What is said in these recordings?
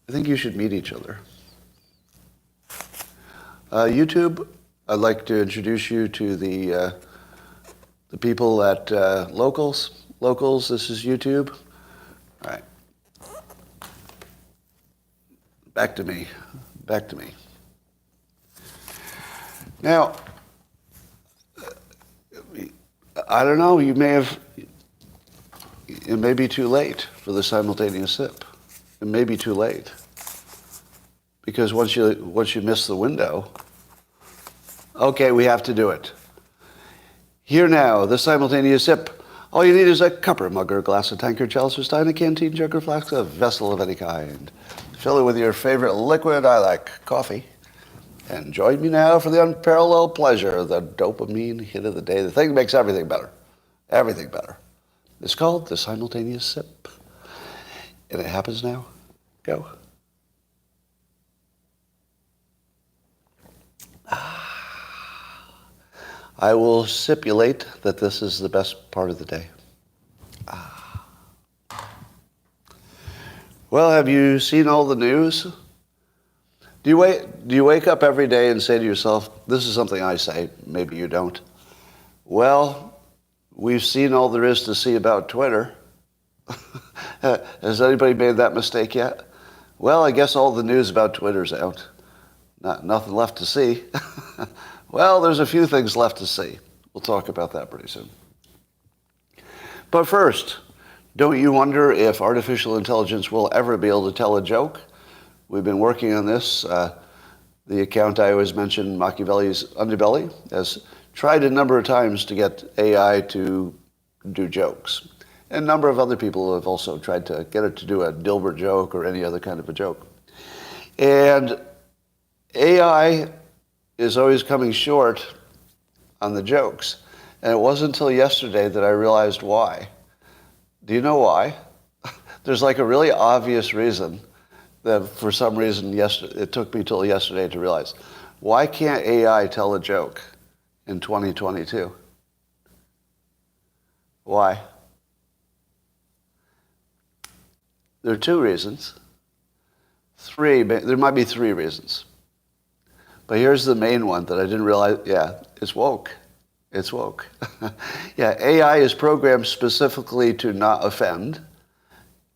I think you should meet each other. YouTube, I'd like to introduce you to the people at Locals. Locals, this is YouTube. All right. Back to me. Back to me. Now, I don't know, it may be too late for the simultaneous sip. It may be too late. Because once you miss the window, okay, we have to do it. Here now, the simultaneous sip. All you need is a cup or mug or glass, a tankard, chalice or stein, a canteen, jug or flask, a vessel of any kind. Fill it with your favorite liquid. I like coffee. And join me now for the unparalleled pleasure, the dopamine hit of the day. The thing that makes everything better. Everything better. It's called the simultaneous sip. And it happens now. Go. I will stipulate that this is the best part of the day. Well, have you seen all the news? Do you wake up every day and say to yourself, this is something I say, maybe you don't. Well, we've seen all there is to see about Twitter. Has anybody made that mistake yet? Well, I guess all the news about Twitter's out. Nothing left to see. Well, there's a few things left to see. We'll talk about that pretty soon. But first, don't you wonder if artificial intelligence will ever be able to tell a joke? We've been working on this. The account I always mention, Machiavelli's Underbelly, has tried a number of times to get AI to do jokes. And a number of other people have also tried to get it to do a Dilbert joke or any other kind of a joke. And AI is always coming short on the jokes. And it wasn't until yesterday that I realized why. Do you know why? There's like a really obvious reason that for some reason it took me till yesterday to realize. Why can't AI tell a joke in 2022? Why? There are two reasons. There might be three reasons. But here's the main one that I didn't realize. Yeah, it's woke. It's woke. Yeah, AI is programmed specifically to not offend.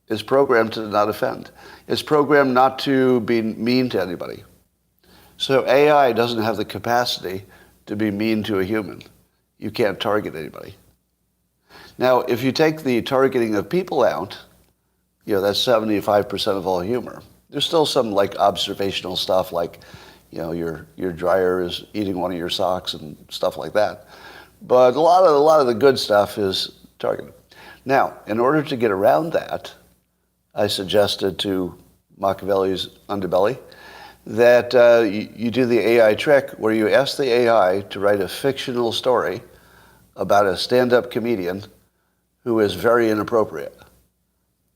It's programmed to not offend. It's programmed not to be mean to anybody. So AI doesn't have the capacity to be mean to a human. You can't target anybody. Now, if you take the targeting of people out, that's 75% of all humor. There's still some like observational stuff like, your dryer is eating one of your socks and stuff like that. But a lot of the good stuff is targeted. Now, in order to get around that, I suggested to Machiavelli's Underbelly that you do the AI trick where you ask the AI to write a fictional story about a stand-up comedian who is very inappropriate.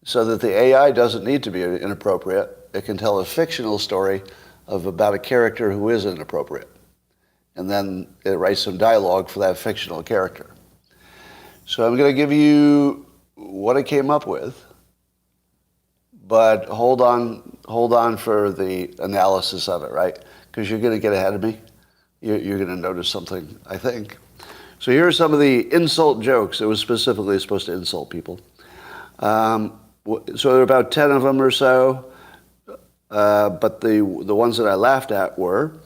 So that the AI doesn't need to be inappropriate. It can tell a fictional story about a character who is inappropriate. And then it writes some dialogue for that fictional character. So I'm going to give you what I came up with, but hold on for the analysis of it, right? Because you're going to get ahead of me. You're going to notice something, I think. So here are some of the insult jokes. It was specifically supposed to insult people. So there are about 10 of them or so. But the ones that I laughed at were,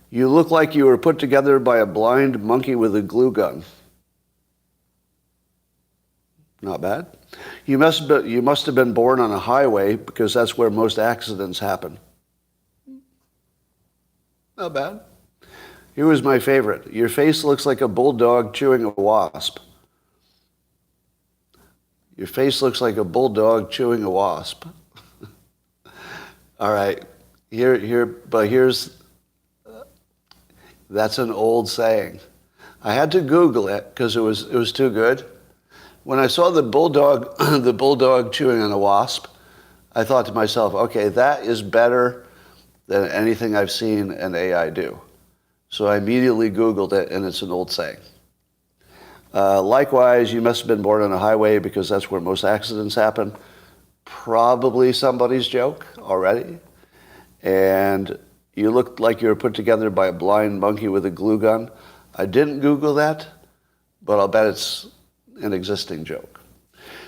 you look like you were put together by a blind monkey with a glue gun. Not bad. You must have been born on a highway because that's where most accidents happen. Not bad. Here was my favorite. Your face looks like a bulldog chewing a wasp. Your face looks like a bulldog chewing a wasp. All right, that's an old saying. I had to Google it because it was too good. When I saw the bulldog chewing on a wasp, I thought to myself, okay, that is better than anything I've seen an AI do. So I immediately Googled it, and it's an old saying. Likewise, you must have been born on a highway because that's where most accidents happen. probably somebody's joke already, and you looked like you were put together by a blind monkey with a glue gun. I didn't Google that, but I'll bet it's an existing joke.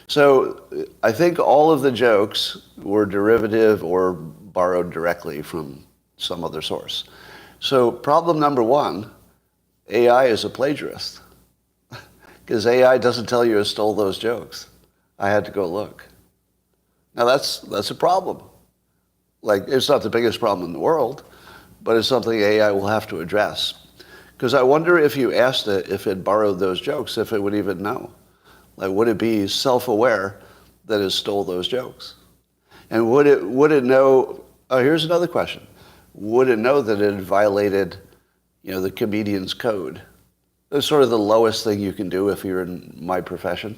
So I think all of the jokes were derivative or borrowed directly from some other source. So problem number one, AI is a plagiarist. Because AI doesn't tell you it stole those jokes. I had to go look. Now that's a problem. Like, it's not the biggest problem in the world, but it's something AI will have to address. Because I wonder if you asked it if it borrowed those jokes, if it would even know. Like, would it be self-aware that it stole those jokes? And would it know, oh, here's another question. Would it know that it had violated, the comedian's code? That's sort of the lowest thing you can do if you're in my profession,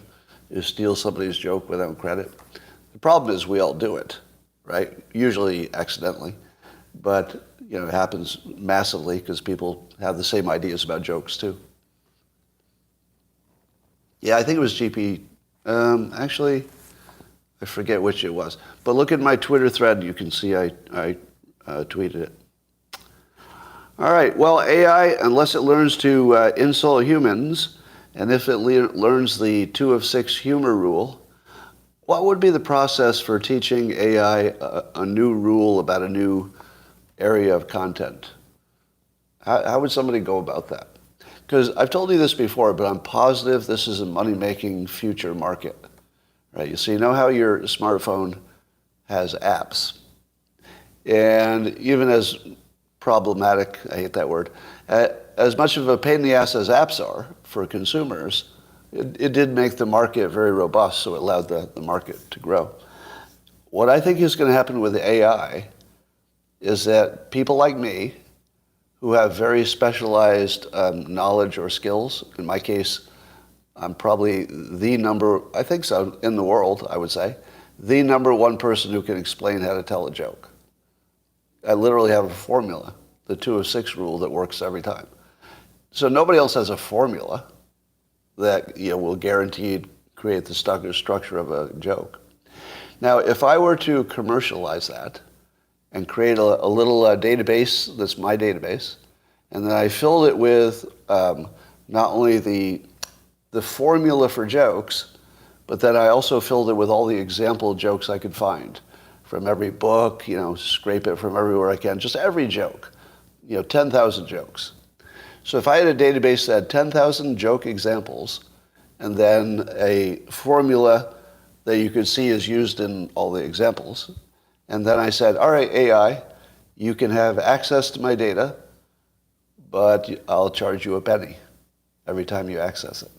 is steal somebody's joke without credit. The problem is we all do it, right? Usually accidentally. But, it happens massively because people have the same ideas about jokes too. Yeah, I think it was GP. Actually, I forget which it was. But look at my Twitter thread. You can see I tweeted it. All right. Well, AI, unless it learns to insult humans, and if it learns the 2 of 6 humor rule, what would be the process for teaching AI a new rule about a new area of content? How would somebody go about that? Because I've told you this before, but I'm positive this is a money-making future market, right? So you know how your smartphone has apps. And even as problematic, I hate that word, as much of a pain in the ass as apps are for consumers, it did make the market very robust, so it allowed the market to grow. What I think is going to happen with AI is that people like me, who have very specialized knowledge or skills. In my case, I'm probably I think so, in the world, I would say, the number one person who can explain how to tell a joke. I literally have a formula, the 2 of 6 rule that works every time. So nobody else has a formula that will guaranteed create the structure of a joke. Now, if I were to commercialize that, and create a little database that's my database, and then I filled it with not only the formula for jokes, but then I also filled it with all the example jokes I could find from every book, scrape it from everywhere I can, just every joke, 10,000 jokes. So if I had a database that had 10,000 joke examples, and then a formula that you could see is used in all the examples, and then I said, all right, AI, you can have access to my data, but I'll charge you a penny every time you access it.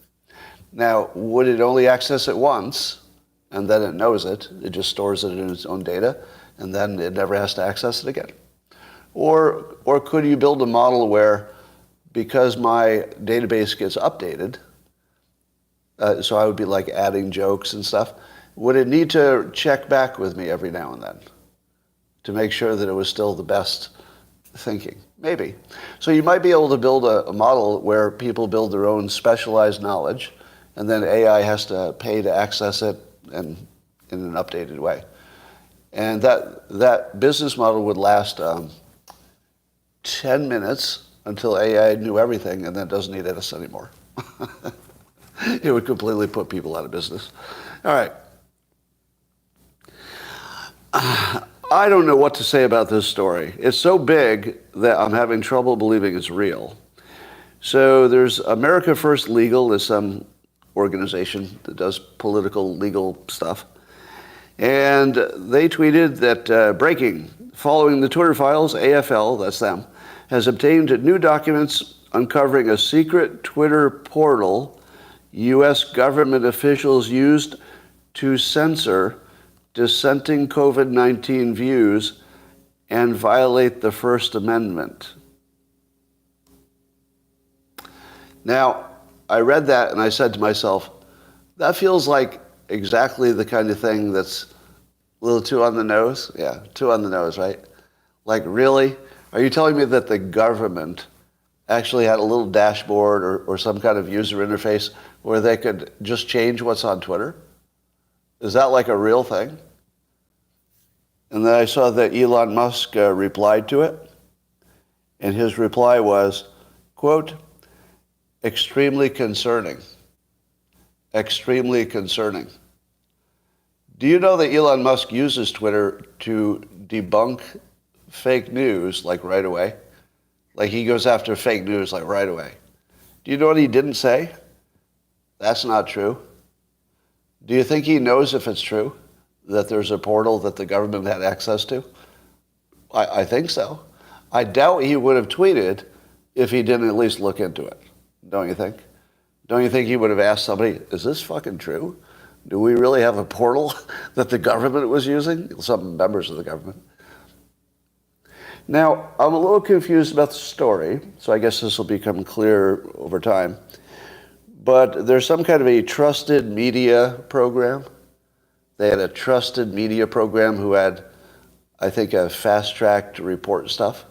Now, would it only access it once, and then it knows it? It just stores it in its own data, and then it never has to access it again. Or could you build a model where, because my database gets updated, so I would be like adding jokes and stuff, would it need to check back with me every now and then to make sure that it was still the best thinking? Maybe. So you might be able to build a model where people build their own specialized knowledge, and then AI has to pay to access it and in an updated way. And that business model would last 10 minutes until AI knew everything and then doesn't need us anymore. It would completely put people out of business. All right. I don't know what to say about this story. It's so big that I'm having trouble believing it's real. So there's America First Legal, is some organization that does political legal stuff. And they tweeted that breaking, following the Twitter files, AFL, that's them, has obtained new documents uncovering a secret Twitter portal U.S. government officials used to censor dissenting COVID-19 views and violate the First Amendment. Now, I read that and I said to myself, that feels like exactly the kind of thing that's a little too on the nose. Yeah, too on the nose, right? Like, really? Are you telling me that the government actually had a little dashboard or some kind of user interface where they could just change what's on Twitter? Is that like a real thing? And then I saw that Elon Musk replied to it. And his reply was, quote, extremely concerning. Extremely concerning. Do you know that Elon Musk uses Twitter to debunk fake news, like right away? Like he goes after fake news, like right away. Do you know what he didn't say? That's not true. Do you think he knows if it's true, that there's a portal that the government had access to? I think so. I doubt he would have tweeted if he didn't at least look into it. Don't you think? Don't you think he would have asked somebody, is this fucking true? Do we really have a portal that the government was using? Some members of the government. Now, I'm a little confused about the story, so I guess this will become clear over time. But there's some kind of a trusted media program. They had a trusted media program who had, I think, a fast track to report stuff.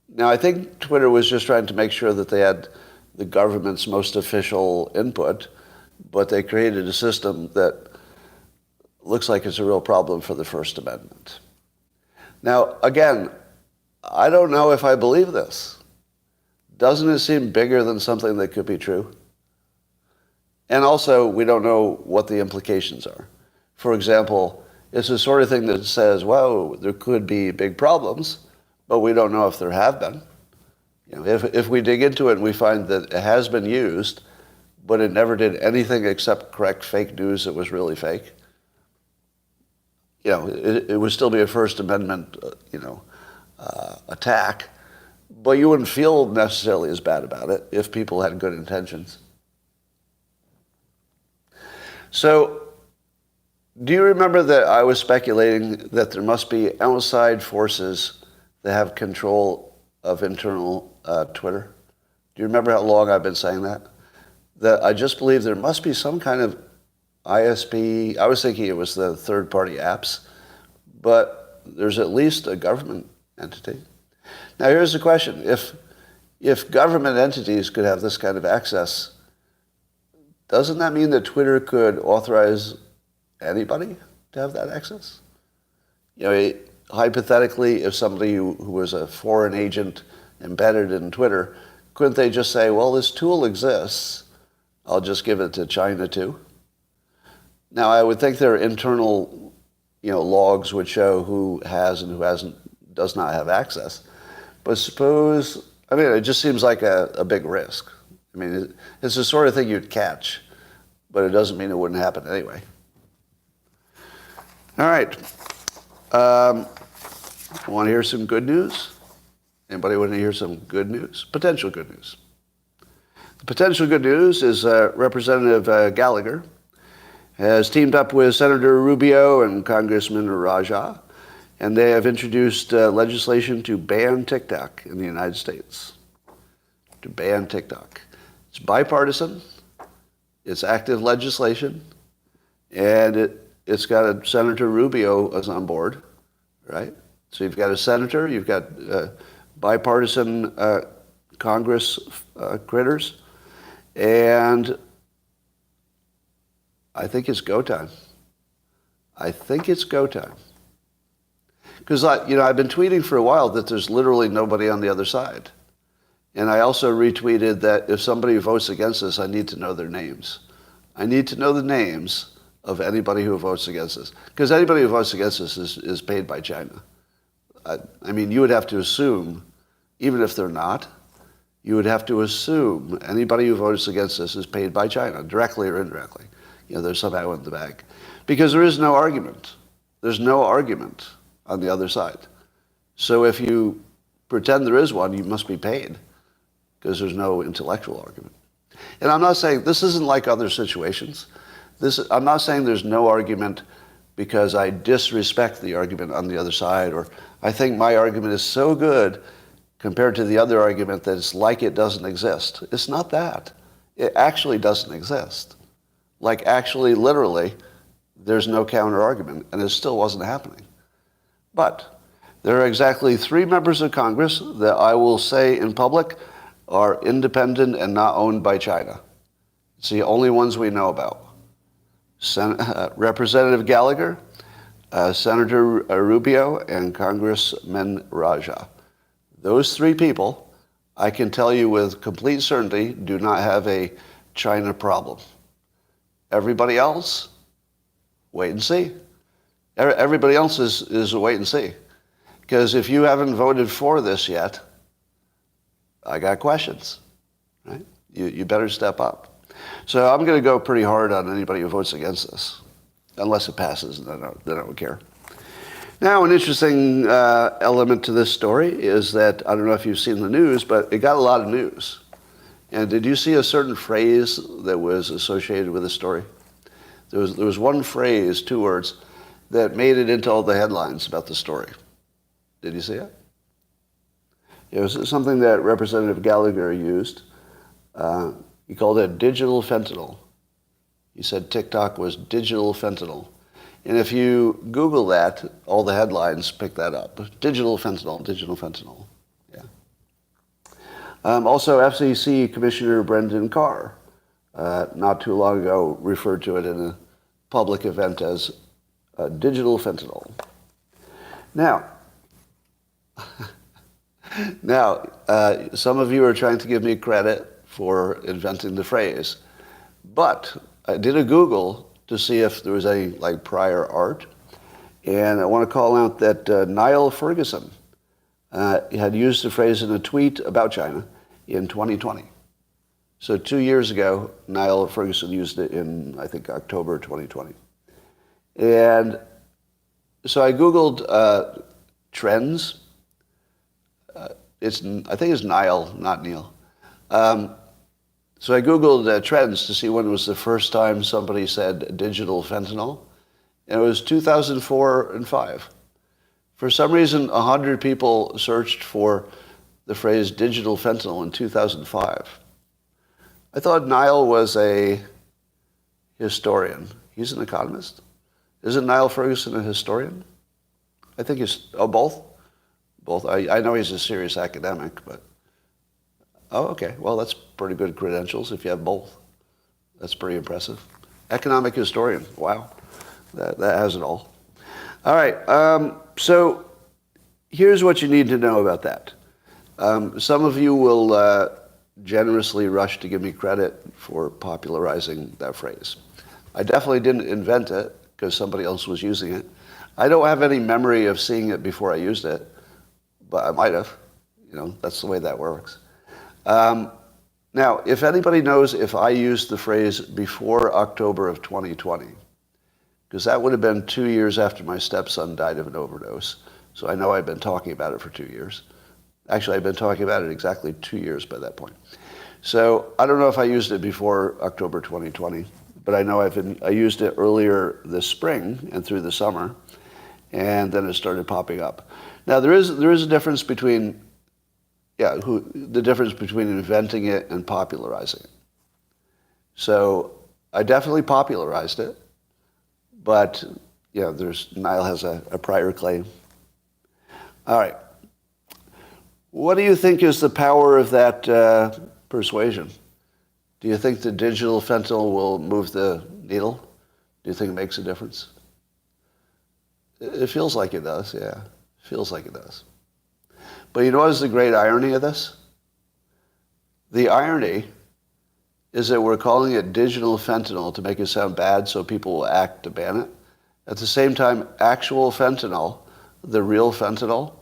Now, I think Twitter was just trying to make sure that they had the government's most official input, but they created a system that looks like it's a real problem for the First Amendment. Now, again, I don't know if I believe this. Doesn't it seem bigger than something that could be true? And also, we don't know what the implications are. For example, it's the sort of thing that says, well, there could be big problems, but we don't know if there have been. You know, if we dig into it and we find that it has been used, but it never did anything except correct fake news that was really fake, you know, it would still be a First Amendment, attack, but you wouldn't feel necessarily as bad about it if people had good intentions. So, do you remember that I was speculating that there must be outside forces that have control of internal Twitter? Do you remember how long I've been saying that? That I just believe there must be some kind of ISP. I was thinking it was the third-party apps, but there's at least a government entity. Now, here's the question. If government entities could have this kind of access, doesn't that mean that Twitter could authorize anybody to have that access? You know, hypothetically, if somebody who was a foreign agent embedded in Twitter, couldn't they just say, well, this tool exists, I'll just give it to China too? Now, I would think their internal, logs would show who has and who does not have access. But suppose, it just seems like a big risk. It's the sort of thing you'd catch, but it doesn't mean it wouldn't happen anyway. All right. Want to hear some good news? Anybody want to hear some good news? Potential good news. The potential good news is Representative Gallagher has teamed up with Senator Rubio and Congressman Raja, and they have introduced legislation to ban TikTok in the United States. To ban TikTok. It's bipartisan. It's active legislation, and it's got Senator Rubio is on board, right? So you've got a senator, you've got bipartisan Congress critters, and I think it's go time. I think it's go time. Because I've been tweeting for a while that there's literally nobody on the other side. And I also retweeted that if somebody votes against this, I need to know their names. I need to know the names of anybody who votes against this. Because anybody who votes against this is paid by China. You would have to assume, even if they're not, you would have to assume anybody who votes against this is paid by China, directly or indirectly. They're somehow in the bag. Because there is no argument. There's no argument on the other side. So if you pretend there is one, you must be paid, because there's no intellectual argument. And I'm not saying, this isn't like other situations. I'm not saying there's no argument because I disrespect the argument on the other side, or I think my argument is so good compared to the other argument that it's like it doesn't exist. It's not that. It actually doesn't exist. Like actually, literally, there's no counter argument, and it still wasn't happening. But there are exactly 3 members of Congress that I will say in public are independent and not owned by China. It's the only ones we know about. Representative Gallagher, Senator Rubio, and Congressman Raja. Those three people, I can tell you with complete certainty, do not have a China problem. Everybody else, wait and see. Everybody else is a wait and see. Because if you haven't voted for this yet, I got questions, right? You better step up. So I'm going to go pretty hard on anybody who votes against this, unless it passes, then I don't care. Now, an interesting element to this story is that, I don't know if you've seen the news, but it got a lot of news. And did you see a certain phrase that was associated with the story? There was one phrase, 2 words, that made it into all the headlines about the story. Did you see it? It was something that Representative Gallagher used. He called it digital fentanyl. He said TikTok was digital fentanyl. And if you Google that, all the headlines pick that up. Digital fentanyl, digital fentanyl. Yeah. Also, FCC Commissioner Brendan Carr, not too long ago, referred to it in a public event as digital fentanyl. Now, some of you are trying to give me credit for inventing the phrase, but I did a Google to see if there was any prior art, and I want to call out that Niall Ferguson had used the phrase in a tweet about China in 2020. So 2 years ago, Niall Ferguson used it in, I think, October 2020. And so I Googled trends. I think it's Niall, not Neil. So I Googled trends to see when was the first time somebody said digital fentanyl. And it was 2004 and 5. For some reason, 100 people searched for the phrase digital fentanyl in 2005. I thought Niall was a historian. He's an economist. Isn't Niall Ferguson a historian? I think he's, both? Both. I know he's a serious academic, but, okay. Well, that's pretty good credentials if you have both. That's pretty impressive. Economic historian. Wow. That has it all. All right. So here's what you need to know about that. Some of you will generously rush to give me credit for popularizing that phrase. I definitely didn't invent it because somebody else was using it. I don't have any memory of seeing it before I used it, but I might have. That's the way that works. Now, if anybody knows if I used the phrase before October of 2020, because that would have been 2 years after my stepson died of an overdose, so I know I've been talking about it for 2 years. Actually, I've been talking about it exactly 2 years by that point. So I don't know if I used it before October 2020, but I know I used it earlier this spring and through the summer, and then it started popping up. Now there is a difference between, the difference between inventing it and popularizing it. So I definitely popularized it, but Niall has a prior claim. All right. What do you think is the power of that persuasion? Do you think the digital fentanyl will move the needle? Do you think it makes a difference? It feels like it does, yeah. It feels like it does. But you know what is the great irony of this? The irony is that we're calling it digital fentanyl to make it sound bad so people will act to ban it. At the same time, actual fentanyl, the real fentanyl,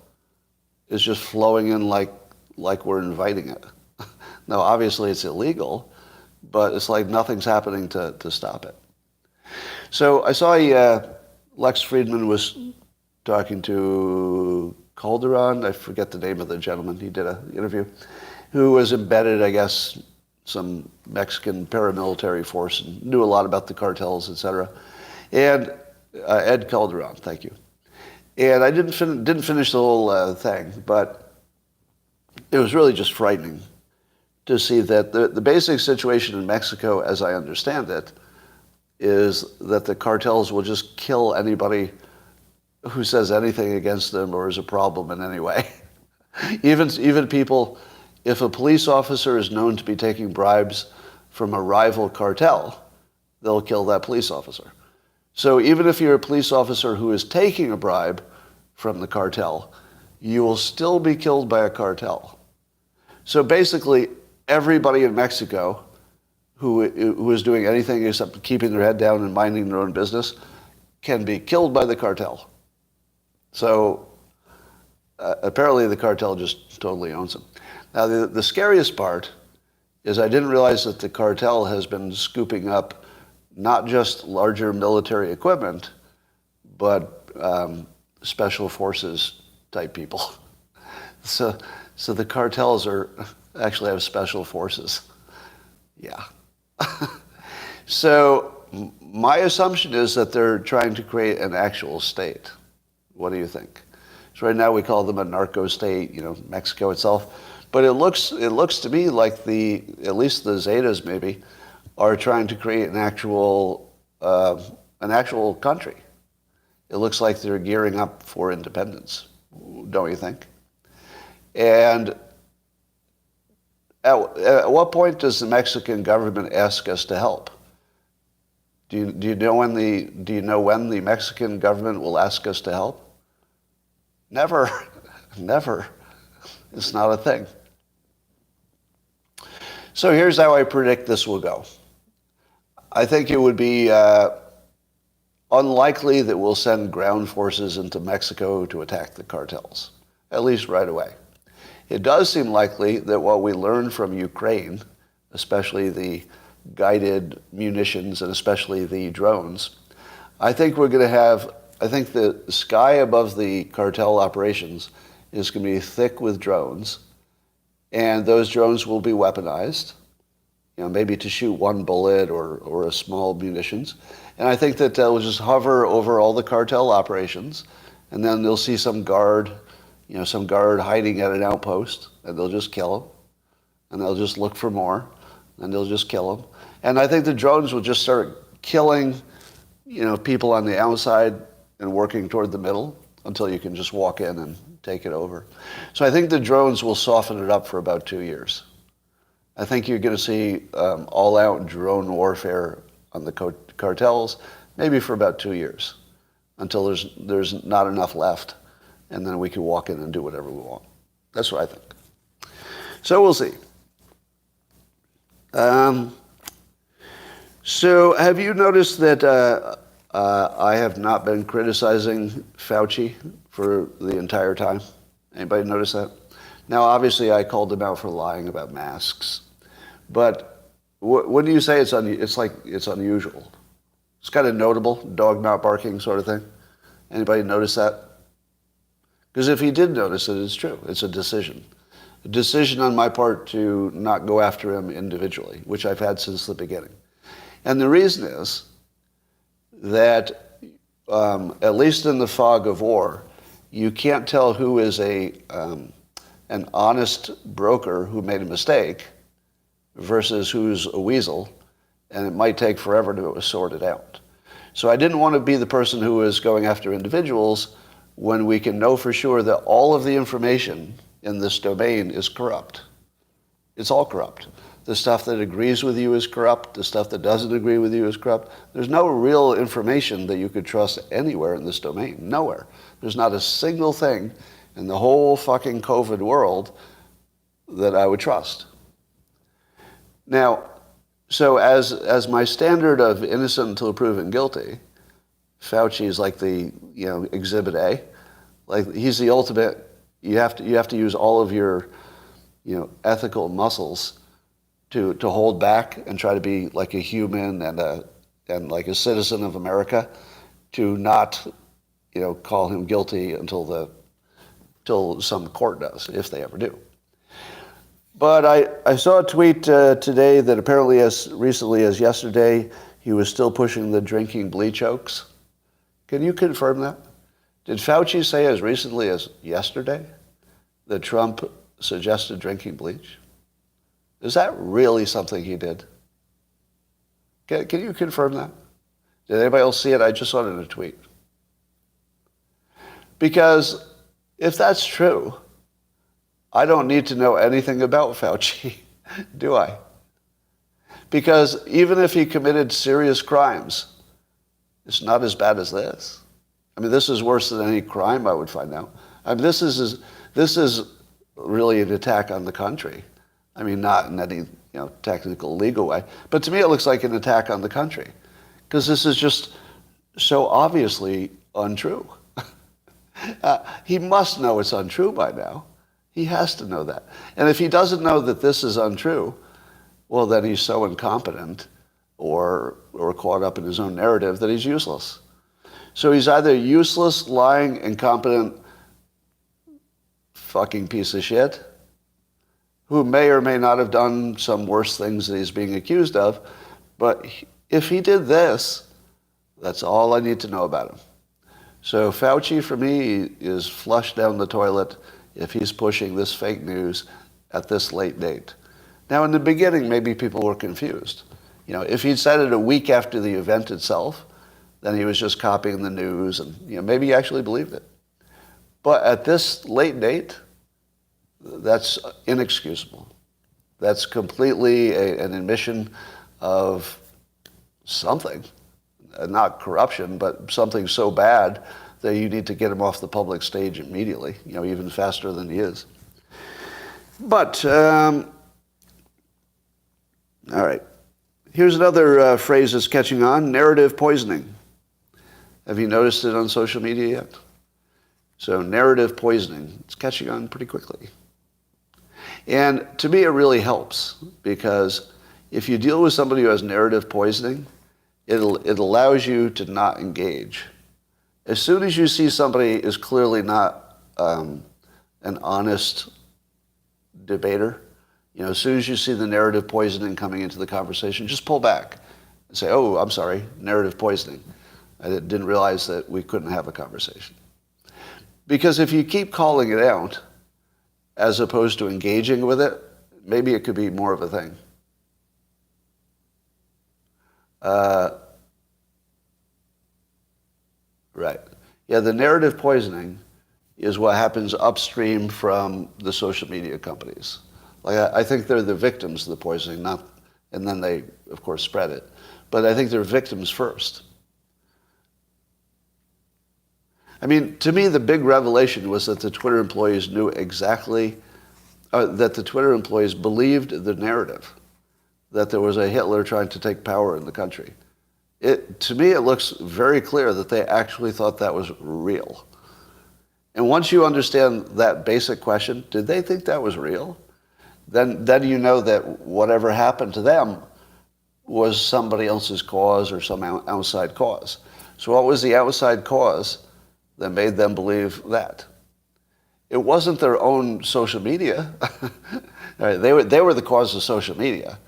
is just flowing in like we're inviting it. Now, obviously, it's illegal, but it's like nothing's happening to stop it. So I saw Lex Friedman was talking to Calderon, I forget the name of the gentleman, he did an interview, who was embedded, I guess, some Mexican paramilitary force and knew a lot about the cartels, etc. And Ed Calderon, thank you. And I didn't finish the whole thing, but it was really just frightening to see that the basic situation in Mexico, as I understand it, is that the cartels will just kill anybody who says anything against them or is a problem in any way. Even people, if a police officer is known to be taking bribes from a rival cartel, they'll kill that police officer. So even if you're a police officer who is taking a bribe from the cartel, you will still be killed by a cartel. So basically, everybody in Mexico who is doing anything except keeping their head down and minding their own business can be killed by the cartel. So apparently the cartel just totally owns them. Now the scariest part is I didn't realize that the cartel has been scooping up not just larger military equipment, but special forces type people. So the cartels actually have special forces. Yeah. So my assumption is that they're trying to create an actual state. What do you think? So right now we call them a narco state, Mexico itself. But it looks to me like at least the Zetas maybe are trying to create an actual country. It looks like they're gearing up for independence, don't you think? And at what point does the Mexican government ask us to help? Do you know when the Mexican government will ask us to help? Never, never. It's not a thing. So here's how I predict this will go. I think it would be unlikely that we'll send ground forces into Mexico to attack the cartels, at least right away. It does seem likely that what we learned from Ukraine, especially the guided munitions and especially the drones, I think the sky above the cartel operations is going to be thick with drones, and those drones will be weaponized, maybe to shoot one bullet or a small munitions. And I think that they'll just hover over all the cartel operations, and then they'll see some guard hiding at an outpost, and they'll just kill him, and they'll just look for more, and they'll just kill him. And I think the drones will just start killing, people on the outside and working toward the middle until you can just walk in and take it over. So I think the drones will soften it up for about 2 years. I think you're going to see all-out drone warfare on the cartels, maybe for about 2 years, until there's not enough left, and then we can walk in and do whatever we want. That's what I think. So we'll see. So have you noticed that I have not been criticizing Fauci for the entire time? Anybody notice that? Now, obviously, I called him out for lying about masks, but wouldn't you say it's unusual? It's kind of notable, dog not barking sort of thing. Anybody notice that? Because if he did notice it, it's true. It's a decision. A decision on my part to not go after him individually, which I've had since the beginning. And the reason is that, at least in the fog of war, you can't tell who is an honest broker who made a mistake versus who's a weasel, and it might take forever to sort it out. So I didn't want to be the person who is going after individuals when we can know for sure that all of the information in this domain is corrupt. It's all corrupt. The stuff that agrees with you is corrupt. The stuff that doesn't agree with you is corrupt. There's no real information that you could trust anywhere in this domain. Nowhere. There's not a single thing in the whole fucking COVID world that I would trust. Now, so as my standard of innocent until proven guilty, Fauci is like the exhibit A. Like he's the ultimate. You have to use all of your ethical muscles to hold back and try to be like a human and like a citizen of America, to not call him guilty until some court does, if they ever do. But I saw a tweet today that apparently as recently as yesterday he was still pushing the drinking bleach hoax. Can you confirm that? Did Fauci say as recently as yesterday that Trump suggested drinking bleach? Is that really something he did? Can you confirm that? Did anybody else see it? I just saw it in a tweet. Because if that's true, I don't need to know anything about Fauci, do I? Because even if he committed serious crimes, It's not as bad as this. I mean, this is worse than any crime I would find out. I mean, this is really an attack on the country. I mean, not in any technical legal way, but to me it looks like an attack on the country, because this is just so obviously untrue. He must know it's untrue by now. He has to know that. And if he doesn't know that this is untrue, well, then he's so incompetent or caught up in his own narrative that he's useless. So he's either useless, lying, incompetent, fucking piece of shit, who may or may not have done some worse things that he's being accused of, but if he did this, that's all I need to know about him. So Fauci, for me, is flushed down the toilet if he's pushing this fake news at this late date. Now, in the beginning, maybe people were confused. If he'd said it a week after the event itself, then he was just copying the news, and maybe he actually believed it. But at this late date, that's inexcusable. That's completely an admission of something, not corruption, but something so bad that you need to get him off the public stage immediately, even faster than he is. But, all right. Here's another phrase that's catching on, narrative poisoning. Have you noticed it on social media yet? So narrative poisoning, it's catching on pretty quickly. And to me, it really helps, because if you deal with somebody who has narrative poisoning, it allows you to not engage. As soon as you see somebody is clearly not an honest debater, as soon as you see the narrative poisoning coming into the conversation, just pull back and say, oh, I'm sorry, narrative poisoning. I didn't realize that we couldn't have a conversation. Because if you keep calling it out, as opposed to engaging with it, maybe it could be more of a thing. Right. Yeah, the narrative poisoning is what happens upstream from the social media companies. Like, I think they're the victims of the poisoning, and then they, of course, spread it. But I think they're victims first. I mean, to me, the big revelation was that the Twitter employees knew exactly, that the Twitter employees believed the narrative, that there was a Hitler trying to take power in the country. To me, it looks very clear that they actually thought that was real. And once you understand that basic question, did they think that was real? Then you know that whatever happened to them was somebody else's cause or some outside cause. So what was the outside cause that made them believe that? It wasn't their own social media. They were the cause of social media.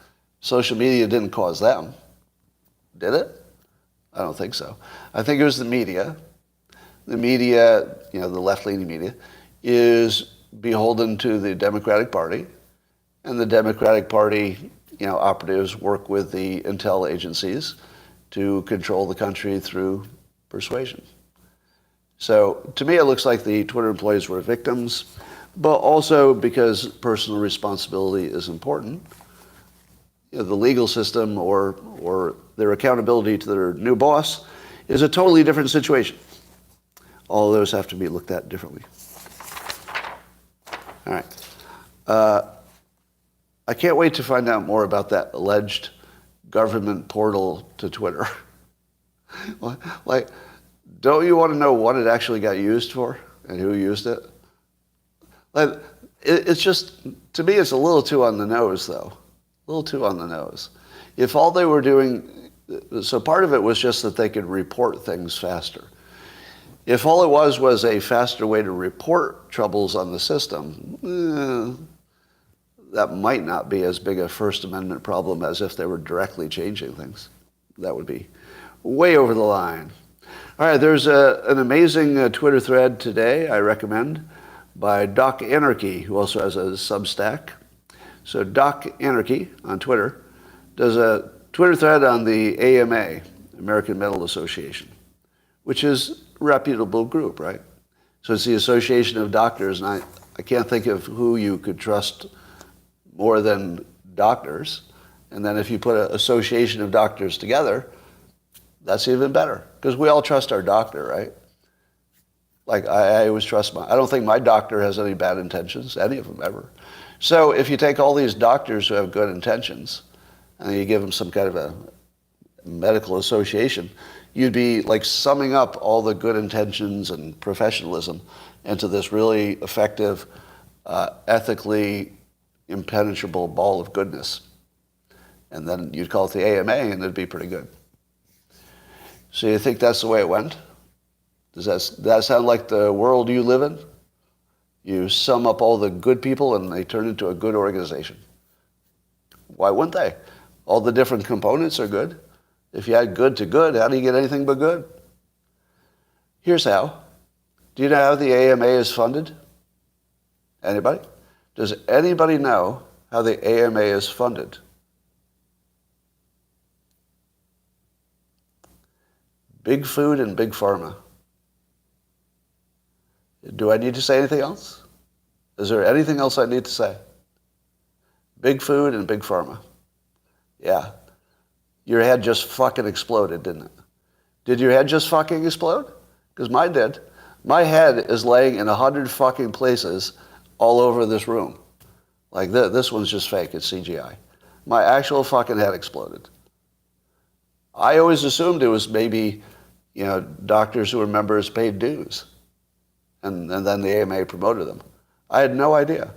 Social media didn't cause them. Did it? I don't think so. I think it was the media. The media, the left-leaning media, is beholden to the Democratic Party, and the Democratic Party, operatives work with the intel agencies to control the country through persuasion. So to me, it looks like the Twitter employees were victims, but also because personal responsibility is important. The legal system or their accountability to their new boss is a totally different situation. All of those have to be looked at differently. All right. I can't wait to find out more about that alleged government portal to Twitter. Like, don't you want to know what it actually got used for and who used it? Like, it's just, to me, it's a little too on the nose, though. A little too on the nose. If all they were doing, so part of it was just that they could report things faster. If all it was a faster way to report troubles on the system, that might not be as big a First Amendment problem as if they were directly changing things. That would be way over the line. All right, there's an amazing Twitter thread today I recommend by Doc Anarchy, who also has a Substack. So Doc Anarchy on Twitter does a Twitter thread on the AMA, American Medical Association, which is a reputable group, right? So it's the Association of Doctors, and I can't think of who you could trust more than doctors. And then if you put an association of doctors together, That's even better, because we all trust our doctor, right? Like, I always trust I don't think my doctor has any bad intentions, any of them ever. So if you take all these doctors who have good intentions, and you give them some kind of a medical association, you'd be like summing up all the good intentions and professionalism into this really effective, ethically impenetrable ball of goodness. And then you'd call it the AMA, and it'd be pretty good. So you think that's the way it went? Does that sound like the world you live in? You sum up all the good people, and they turn into a good organization. Why wouldn't they? All the different components are good. If you add good to good, how do you get anything but good? Here's how. Do you know how the AMA is funded? Anybody? Does anybody know how the AMA is funded? Big food and big pharma. Do I need to say anything else? Is there anything else I need to say? Big food and big pharma. Yeah. Your head just fucking exploded, didn't it? Did your head just fucking explode? Because mine did. My head is laying in 100 fucking places all over this room. Like this one's just fake, it's CGI. My actual fucking head exploded. I always assumed it was maybe, doctors who were members paid dues. And then the AMA promoted them. I had no idea.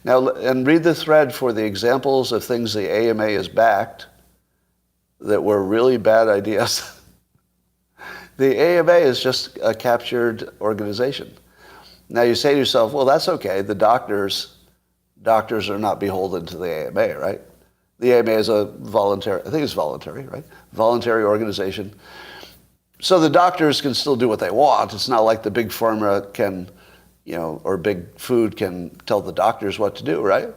Now, and read the thread for the examples of things the AMA has backed that were really bad ideas. The AMA is just a captured organization. Now you say to yourself, well, that's okay. The doctors are not beholden to the AMA, right? The AMA is a voluntary, I think it's voluntary, right? Voluntary organization. So the doctors can still do what they want. It's not like the big pharma can, or big food can tell the doctors what to do, right?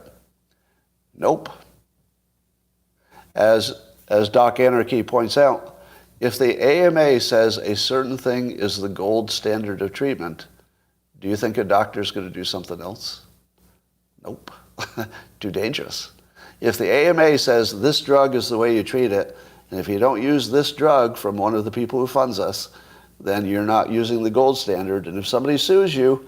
Nope. As Doc Anarchy points out, if the AMA says a certain thing is the gold standard of treatment, do you think a doctor's going to do something else? Nope. Too dangerous. If the AMA says this drug is the way you treat it, and if you don't use this drug from one of the people who funds us, then you're not using the gold standard. And if somebody sues you,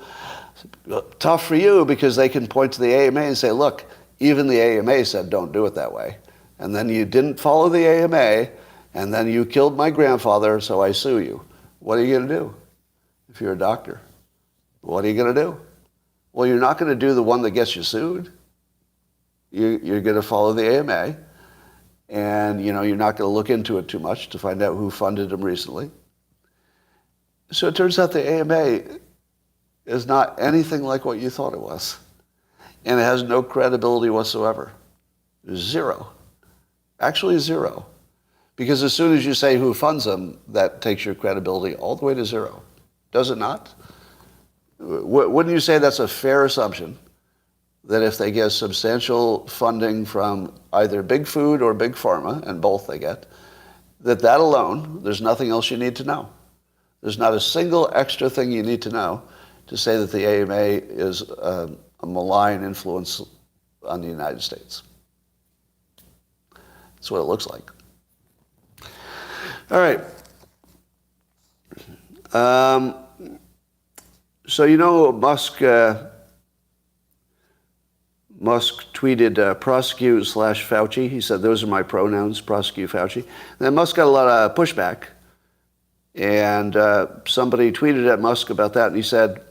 tough for you, because they can point to the AMA and say, look, even the AMA said don't do it that way. And then you didn't follow the AMA, and then you killed my grandfather, so I sue you. What are you going to do if you're a doctor? What are you going to do? Well, you're not going to do the one that gets you sued. You're going to follow the AMA, and you're not going to look into it too much to find out who funded them recently. So it turns out the AMA is not anything like what you thought it was, and it has no credibility whatsoever. Zero. Actually zero. Because as soon as you say who funds them, that takes your credibility all the way to zero. Does it not? Wouldn't you say that's a fair assumption, that if they get substantial funding from either big food or big pharma, and both they get, that alone, there's nothing else you need to know. There's not a single extra thing you need to know to say that the AMA is a malign influence on the United States. That's what it looks like. All right. So Musk tweeted prosecute/Fauci. He said, those are my pronouns, prosecute Fauci. And then Musk got a lot of pushback. And somebody tweeted at Musk about that, and he said,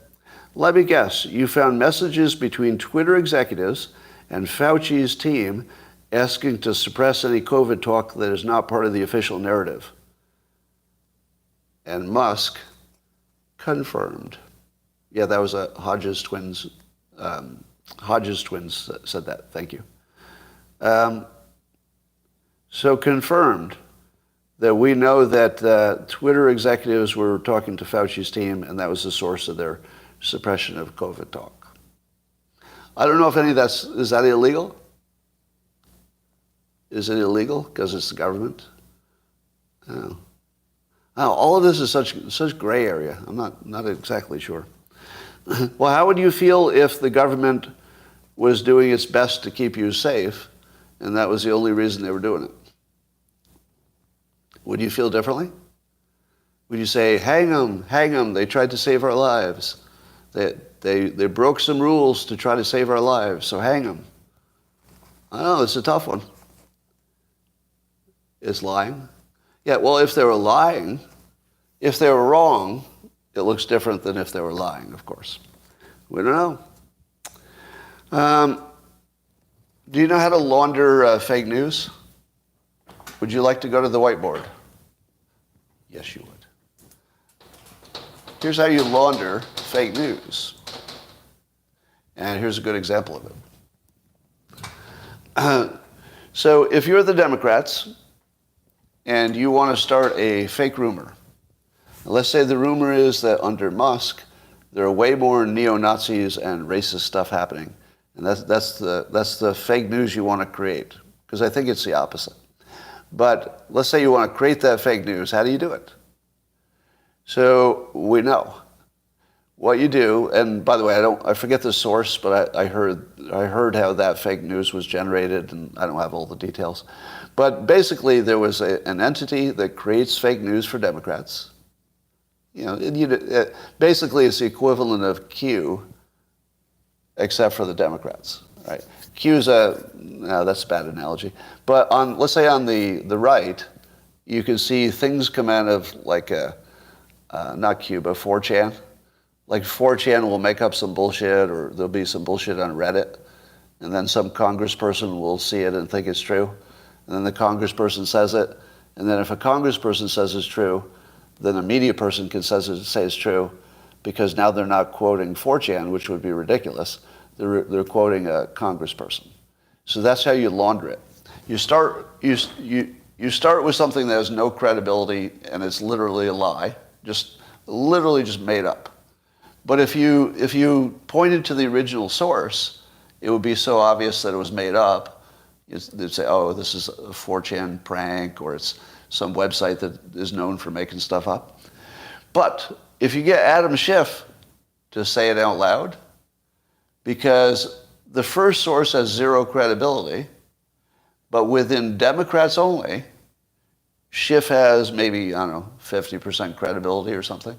let me guess, you found messages between Twitter executives and Fauci's team asking to suppress any COVID talk that is not part of the official narrative. And Musk confirmed. Yeah, that was a Hodges twins. Hodges twins said that. Thank you. So confirmed that we know that Twitter executives were talking to Fauci's team, and that was the source of their suppression of COVID talk. I don't know if any of is that illegal? Is it illegal because it's the government? Oh. All of this is such gray area. I'm not exactly sure. Well, how would you feel if the government was doing its best to keep you safe, and that was the only reason they were doing it? would you feel differently? Would you say, hang them, they tried to save our lives. They broke some rules to try to save our lives, so hang them. I know, it's a tough one. Is lying? Yeah, well, if they were lying, if they were wrong, it looks different than if they were lying, of course. We don't know. Do you know how to launder fake news? Would you like to go to the whiteboard? Yes, you would. Here's how you launder fake news. And here's a good example of it. So if you're the Democrats and you want to start a fake rumor, let's say the rumor is that under Musk, there are way more neo-Nazis and racist stuff happening. And that's the fake news you want to create, because I think it's the opposite. But let's say you want to create that fake news. How do you do it? So we know what you do. And by the way, I forget the source, but I heard how that fake news was generated, and I don't have all the details. But basically, there was an entity that creates fake news for Democrats. Basically, it's the equivalent of Q, except for the Democrats, right? Q's that's a bad analogy. But let's say on the right, you can see things come out of like not Q, but 4chan. Like 4chan will make up some bullshit, or there'll be some bullshit on Reddit, and then some congressperson will see it and think it's true, and then the congressperson says it, and then if a congressperson says it's true, then a media person can say it's true, because now they're not quoting 4chan, which would be ridiculous. They're quoting a congressperson. So that's how you launder it. You start with something that has no credibility and it's literally a lie, literally just made up. But if you pointed to the original source, it would be so obvious that it was made up. They'd say, oh, this is a 4chan prank, or it's some website that is known for making stuff up. But if you get Adam Schiff to say it out loud, because the first source has zero credibility, but within Democrats only, Schiff has maybe, 50% credibility or something.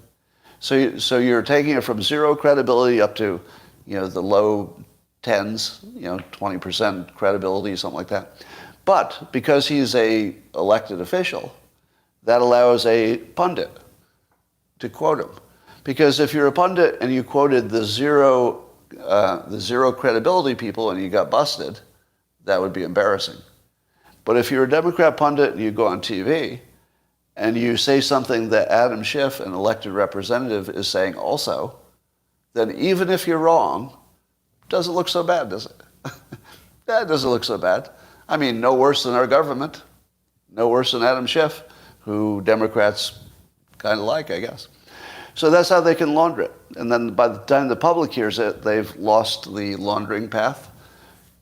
So you're taking it from zero credibility up to, the low tens, 20% credibility, something like that. But because he's a elected official, that allows a pundit to quote him. Because if you're a pundit and you quoted the zero credibility people and you got busted, that would be embarrassing. But if you're a Democrat pundit and you go on TV and you say something that Adam Schiff, an elected representative, is saying also, then even if you're wrong, doesn't look so bad, does it? That doesn't look so bad. I mean, no worse than our government, no worse than Adam Schiff, who Democrats kind of like, I guess. So that's how they can launder it. And then by the time the public hears it, they've lost the laundering path.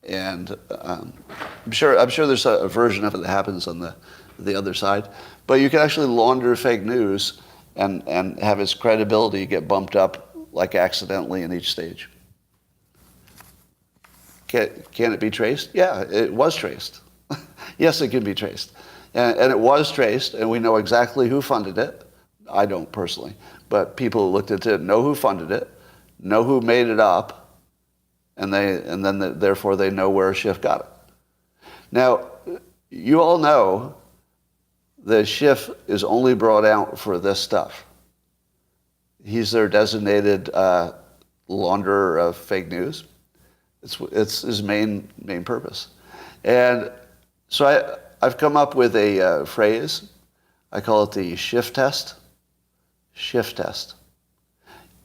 And I'm sure there's a version of it that happens on the other side. But you can actually launder fake news and have its credibility get bumped up like accidentally in each stage. Can it be traced? Yeah, it was traced. Yes, it can be traced. And it was traced, and we know exactly who funded it. I don't personally, but people who looked at it know who funded it, know who made it up, and then therefore they know where Schiff got it. Now, you all know that Schiff is only brought out for this stuff. He's their designated launderer of fake news. It's his main purpose. And so I've come up with a phrase. I call it the Schiff test. Schiff test.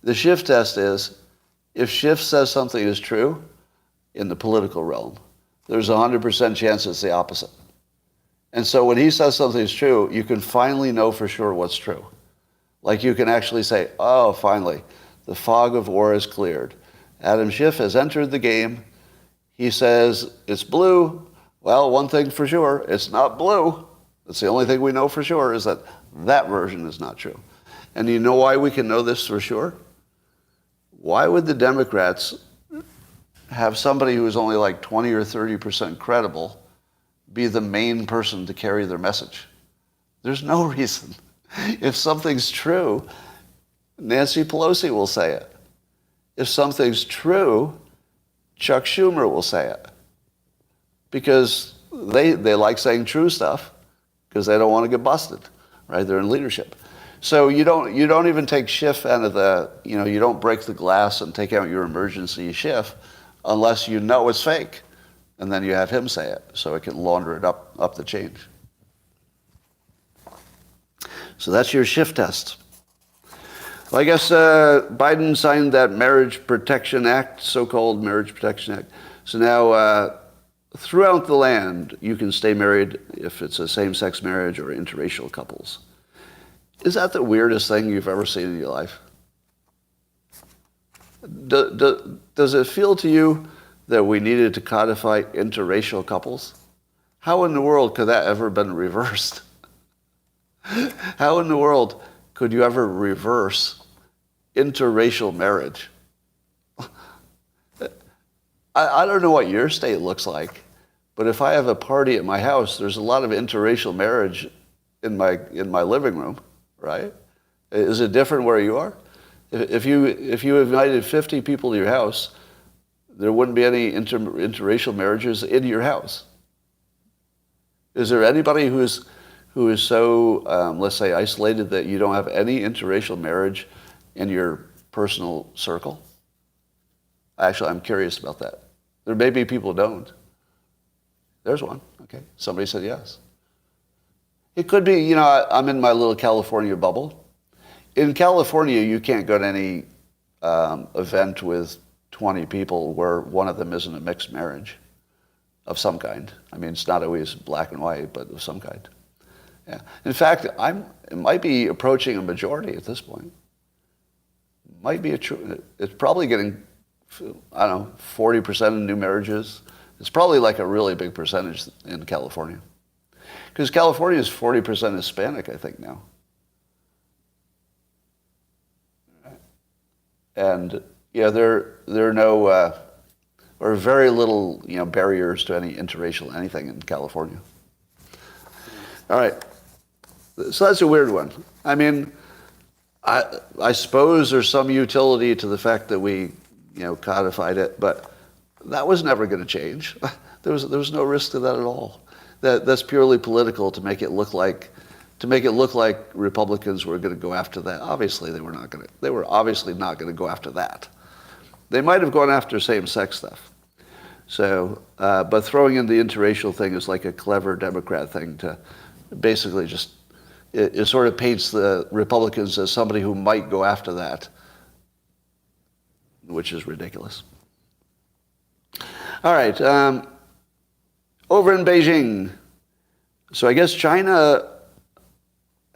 The Schiff test is, if Schiff says something is true in the political realm, there's a 100% chance it's the opposite. And so when he says something is true, you can finally know for sure what's true. Like you can actually say, oh, finally, the fog of war is cleared. Adam Schiff has entered the game. He says it's blue. Well, one thing for sure, it's not blue. That's the only thing we know for sure, is that version is not true. And you know why we can know this for sure? Why would the Democrats have somebody who is only like 20 or 30% credible be the main person to carry their message? There's no reason. If something's true, Nancy Pelosi will say it. If something's true, Chuck Schumer will say it. Because they like saying true stuff because they don't want to get busted, right? They're in leadership. So you don't even take Schiff out of the, you don't break the glass and take out your emergency Schiff unless you know it's fake. And then you have him say it so it can launder it up the chain. So that's your Schiff test. Well, I guess Biden signed that Marriage Protection Act, so-called Marriage Protection Act. So now throughout the land, you can stay married if it's a same-sex marriage or interracial couples. Is that the weirdest thing you've ever seen in your life? Does it feel to you that we needed to codify interracial couples? How in the world could that ever been reversed? How in the world could you ever reverse interracial marriage? I don't know what your state looks like, but if I have a party at my house, there's a lot of interracial marriage in my living room, right? Is it different where you are? If you invited 50 people to your house, there wouldn't be any interracial marriages in your house. Is there anybody who is so, let's say, isolated that you don't have any interracial marriage in your personal circle? Actually, I'm curious about that. There may be people who don't. There's one. Okay. Somebody said yes. It could be, I'm in my little California bubble. In California, you can't go to any event with 20 people where one of them isn't a mixed marriage of some kind. I mean, it's not always black and white, but of some kind. Yeah. In fact, it might be approaching a majority at this point. Might be it's probably getting, 40% of new marriages. It's probably like a really big percentage in California. Because California is 40% Hispanic, I think, now. And there are no, or very little, barriers to any interracial anything in California. All right. So that's a weird one. I mean, I suppose there's some utility to the fact that we, codified it, but that was never going to change. There was no risk to that at all. That's purely political to make it look like Republicans were going to go after that. Obviously, they were obviously not going to go after that. They might have gone after same-sex stuff. So, but throwing in the interracial thing is like a clever Democrat thing to basically just, it sort of paints the Republicans as somebody who might go after that, which is ridiculous. All right. Over in Beijing. So I guess China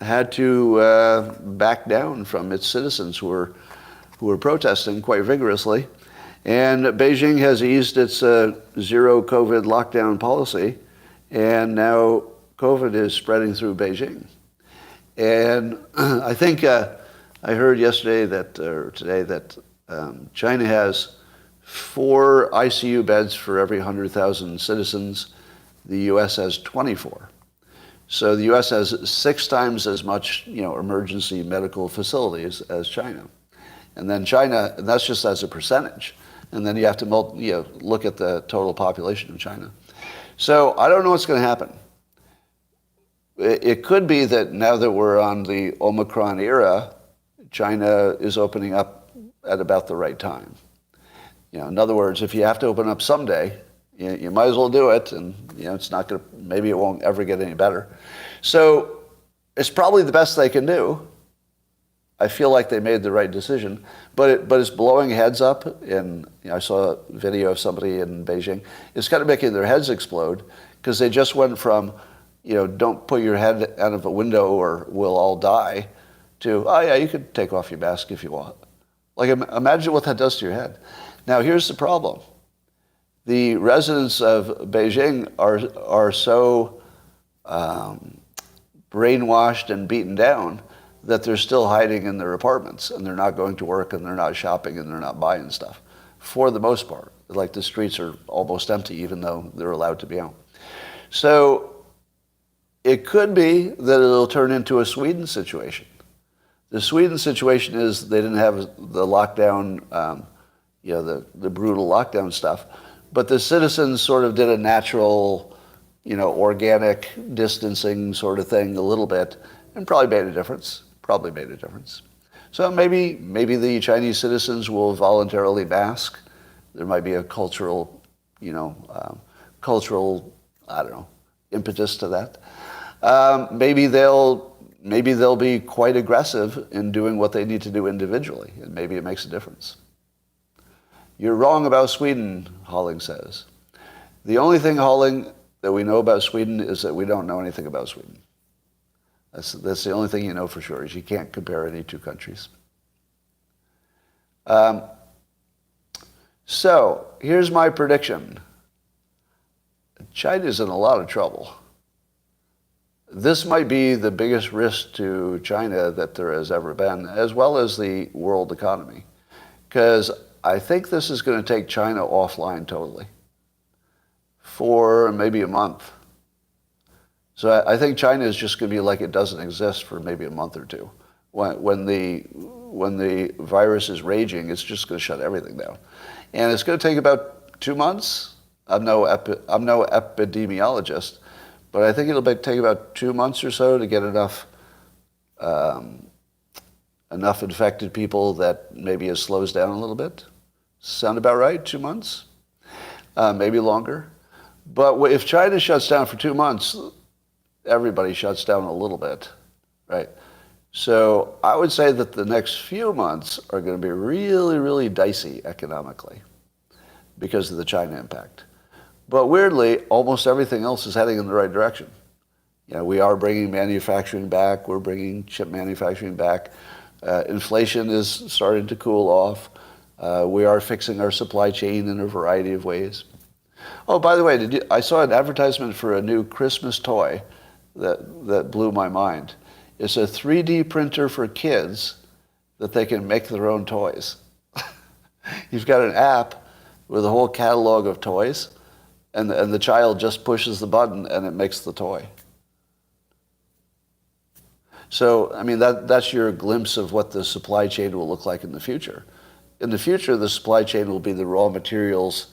had to back down from its citizens who were protesting quite vigorously. And Beijing has eased its zero COVID lockdown policy, and now COVID is spreading through Beijing. And I think I heard yesterday today that China has 4 ICU beds for every 100,000 citizens. The U.S. has 24. So the U.S. has 6 times as much, emergency medical facilities as China. And then China, and that's just as a percentage. And then you have to look at the total population of China. So I don't know what's going to happen. It could be that now that we're on the Omicron era, China is opening up at about the right time. In other words, if you have to open up someday, you might as well do it, and it's not going to. Maybe it won't ever get any better. So it's probably the best they can do. I feel like they made the right decision, but it's blowing heads up. And I saw a video of somebody in Beijing. It's kind of making their heads explode because they just went from, don't put your head out of a window or we'll all die, to, oh yeah, you could take off your mask if you want. Like, imagine what that does to your head. Now, here's the problem. The residents of Beijing are so brainwashed and beaten down that they're still hiding in their apartments, and they're not going to work, and they're not shopping, and they're not buying stuff, for the most part. Like, the streets are almost empty, even though they're allowed to be out. So It could be that it'll turn into a Sweden situation. The Sweden situation is they didn't have the lockdown, the brutal lockdown stuff, but the citizens sort of did a natural, organic distancing sort of thing a little bit, and probably made a difference. So maybe the Chinese citizens will voluntarily mask. There might be a cultural, impetus to that. Maybe they'll be quite aggressive in doing what they need to do individually, and maybe it makes a difference. You're wrong about Sweden, Holling says. The only thing, Holling, that we know about Sweden is that we don't know anything about Sweden. That's the only thing you know for sure, is you can't compare any two countries. So here's my prediction. China's in a lot of trouble. This might be the biggest risk to China that there has ever been, as well as the world economy. Because I think this is going to take China offline totally for maybe a month. So I think China is just going to be like it doesn't exist for maybe a month or two. When the virus is raging, it's just going to shut everything down. And it's going to take about 2 months. I'm no epidemiologist, but I think it'll take about 2 months or so to get enough infected people that maybe it slows down a little bit. Sound about right? 2 months? Maybe longer. But if China shuts down for 2 months, everybody shuts down a little bit, right? So I would say that the next few months are going to be really, really dicey economically because of the China impact. But weirdly, almost everything else is heading in the right direction. We are bringing manufacturing back. We're bringing chip manufacturing back. Inflation is starting to cool off. We are fixing our supply chain in a variety of ways. Oh, by the way, I saw an advertisement for a new Christmas toy that blew my mind. It's a 3D printer for kids that they can make their own toys. You've got an app with a whole catalog of toys, and the child just pushes the button and it makes the toy. So, that's your glimpse of what the supply chain will look like in the future. In the future, the supply chain will be the raw materials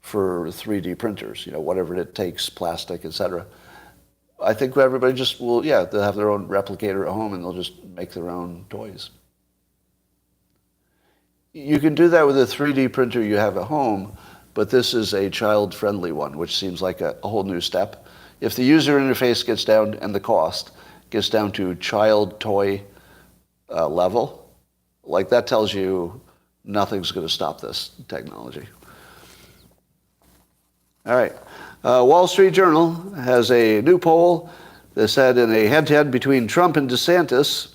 for 3D printers, whatever it takes, plastic, etc. I think everybody just will, they'll have their own replicator at home and they'll just make their own toys. You can do that with a 3D printer you have at home, but this is a child-friendly one, which seems like a whole new step. If the user interface gets down and the cost gets down to child toy level, like that tells you nothing's going to stop this technology. All right. Wall Street Journal has a new poll that said in a head-to-head between Trump and DeSantis,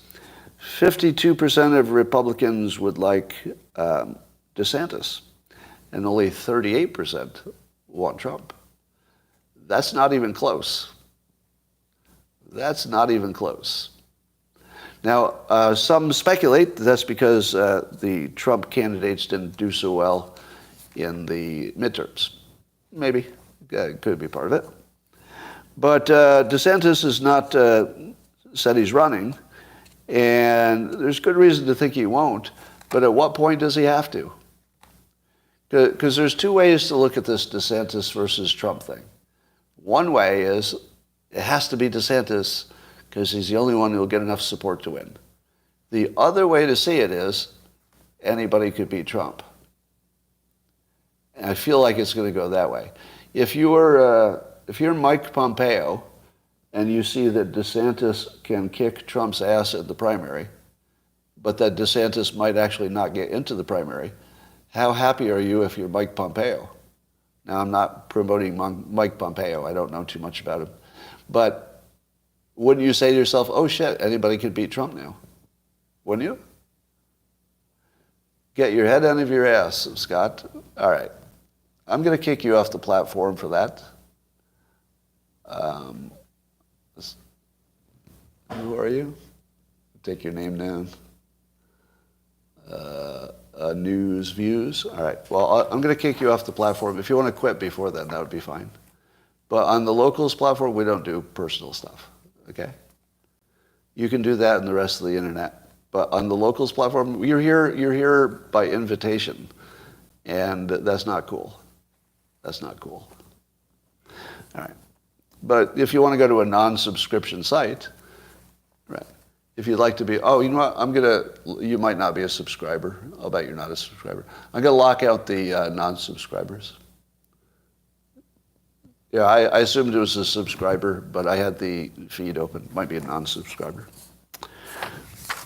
52% of Republicans would like DeSantis, and only 38% want Trump. That's not even close. Now, some speculate that's because the Trump candidates didn't do so well in the midterms. Maybe. It could be part of it. But DeSantis has not said he's running, and there's good reason to think he won't. But at what point does he have to? Because there's two ways to look at this DeSantis versus Trump thing. One way is it has to be DeSantis because he's the only one who will get enough support to win. The other way to see it is anybody could beat Trump. And I feel like it's going to go that way. If you're Mike Pompeo and you see that DeSantis can kick Trump's ass at the primary, but that DeSantis might actually not get into the primary, how happy are you if you're Mike Pompeo? Now, I'm not promoting Mike Pompeo. I don't know too much about him. But wouldn't you say to yourself, oh shit, anybody could beat Trump now? Wouldn't you? Get your head out of your ass, Scott. All right. I'm going to kick you off the platform for that. Who are you? Take your name down. News views. All right. Well, I'm going to kick you off the platform. If you want to quit before then, that would be fine. But on the locals platform, we don't do personal stuff. Okay? You can do that in the rest of the internet. But on the locals platform, you're here by invitation. And that's not cool. That's not cool. All right. But if you want to go to a non-subscription site, right, if you'd like to be, oh, you know what, you might not be a subscriber. I'll bet you're not a subscriber. I'm going to lock out the non-subscribers. Yeah, I assumed it was a subscriber, but I had the feed open. Might be a non-subscriber.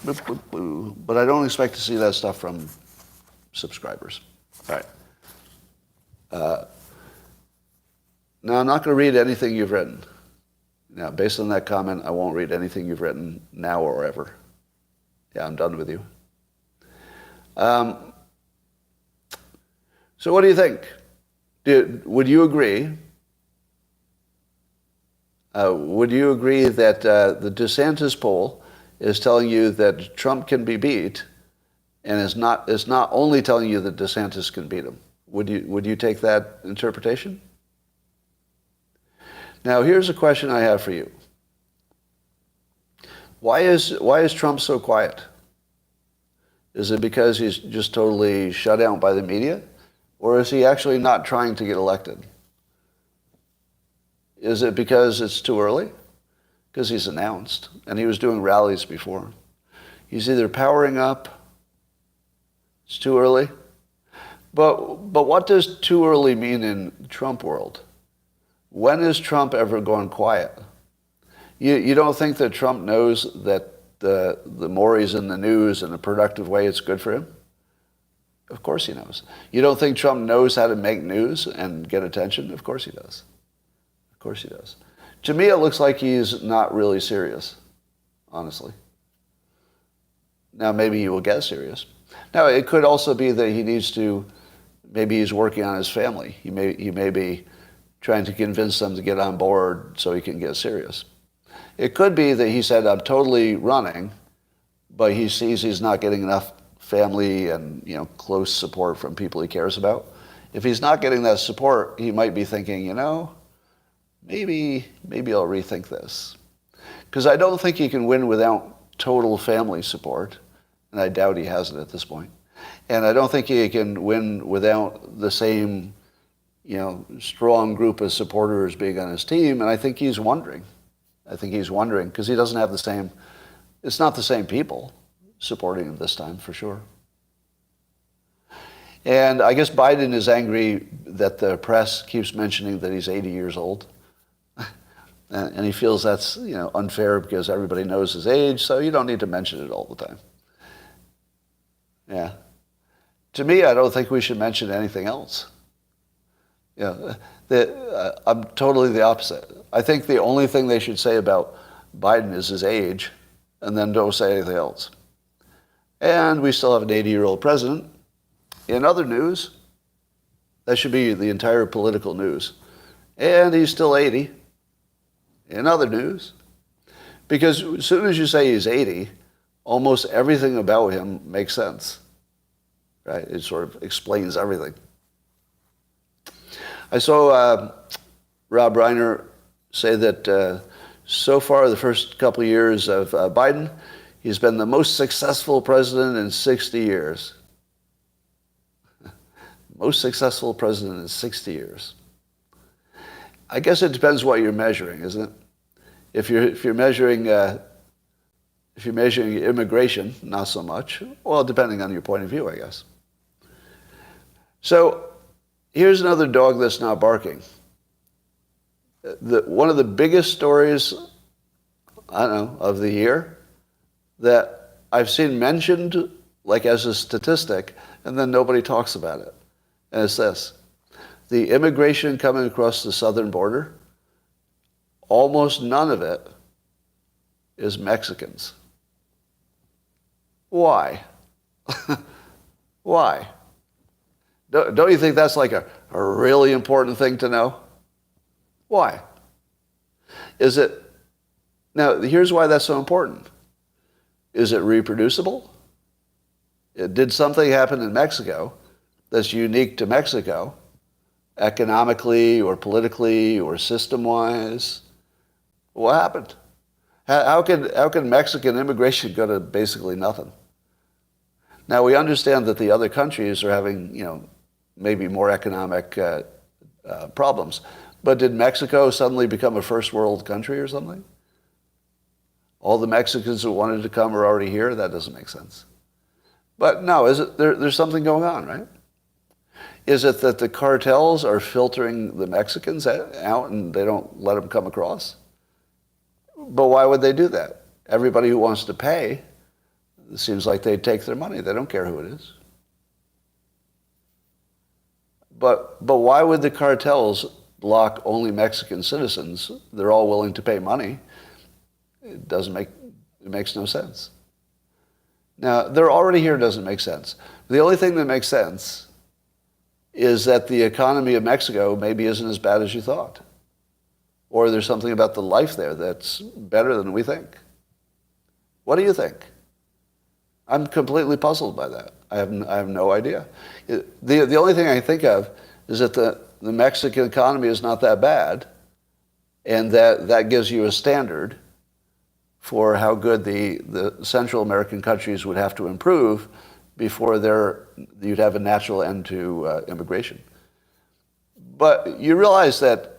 Boop, boop, boop. But I don't expect to see that stuff from subscribers. All right. Now, I'm not going to read anything you've written. Now, based on that comment, I won't read anything you've written now or ever. Yeah, I'm done with you. So what do you think? Would you agree? Would you agree that the DeSantis poll is telling you that Trump can be beat, and is not only telling you that DeSantis can beat him? Would you take that interpretation? Now, here's a question I have for you. Why is Trump so quiet? Is it because he's just totally shut out by the media? Or is he actually not trying to get elected? Is it because it's too early? Because he's announced, and he was doing rallies before. He's either powering up, it's too early. But what does too early mean in Trump world? When is Trump ever going quiet? You don't think that Trump knows that the more he's in the news in a productive way, it's good for him? Of course he knows. You don't think Trump knows how to make news and get attention? Of course he does. Of course he does. To me, it looks like he's not really serious, honestly. Now, maybe he will get serious. Now, it could also be that he needs to, maybe he's working on his family. He may be trying to convince them to get on board so he can get serious. It could be that he said, I'm totally running, but he sees he's not getting enough family and close support from people he cares about. If he's not getting that support, he might be thinking, maybe I'll rethink this. Because I don't think he can win without total family support, and I doubt he has it at this point. And I don't think he can win without the same strong group of supporters being on his team, and I think he's wondering. Because he doesn't have it's not the same people supporting him this time, for sure. And I guess Biden is angry that the press keeps mentioning that he's 80 years old. And he feels that's unfair because everybody knows his age, so you don't need to mention it all the time. Yeah. To me, I don't think we should mention anything else. I'm totally the opposite. I think the only thing they should say about Biden is his age, and then don't say anything else. And we still have an 80-year-old president. In other news, that should be the entire political news. And he's still 80. In other news. Because as soon as you say he's 80, almost everything about him makes sense. Right? It sort of explains everything. I saw Rob Reiner say that so far, the first couple of years of Biden, he's been the most successful president in 60 years. Most successful president in 60 years. I guess it depends what you're measuring, isn't it? If you're measuring immigration, not so much. Well, depending on your point of view, I guess. So here's another dog that's not barking. One of the biggest stories, of the year that I've seen mentioned like as a statistic, and then nobody talks about it. And it's this. The immigration coming across the southern border, almost none of it is Mexicans. Why? Why? Don't you think that's like a really important thing to know? Why? Now, here's why that's so important. Is it reproducible? Did something happen in Mexico that's unique to Mexico, economically or politically or system-wise? What happened? How can Mexican immigration go to basically nothing? Now, we understand that the other countries are having, maybe more economic problems. But did Mexico suddenly become a first world country or something? All the Mexicans who wanted to come are already here? That doesn't make sense. But no, there's something going on, right? Is it that the cartels are filtering the Mexicans out and they don't let them come across? But why would they do that? Everybody who wants to pay, it seems like they take their money. They don't care who it is. But why would the cartels block only Mexican citizens? They're all willing to pay money. It makes no sense. Now, they're already here doesn't make sense. The only thing that makes sense is that the economy of Mexico maybe isn't as bad as you thought. Or there's something about the life there that's better than we think. What do you think? I'm completely puzzled by that. I have no idea. The only thing I think of is that the Mexican economy is not that bad, and that gives you a standard for how good the Central American countries would have to improve before you'd have a natural end to immigration. But you realize that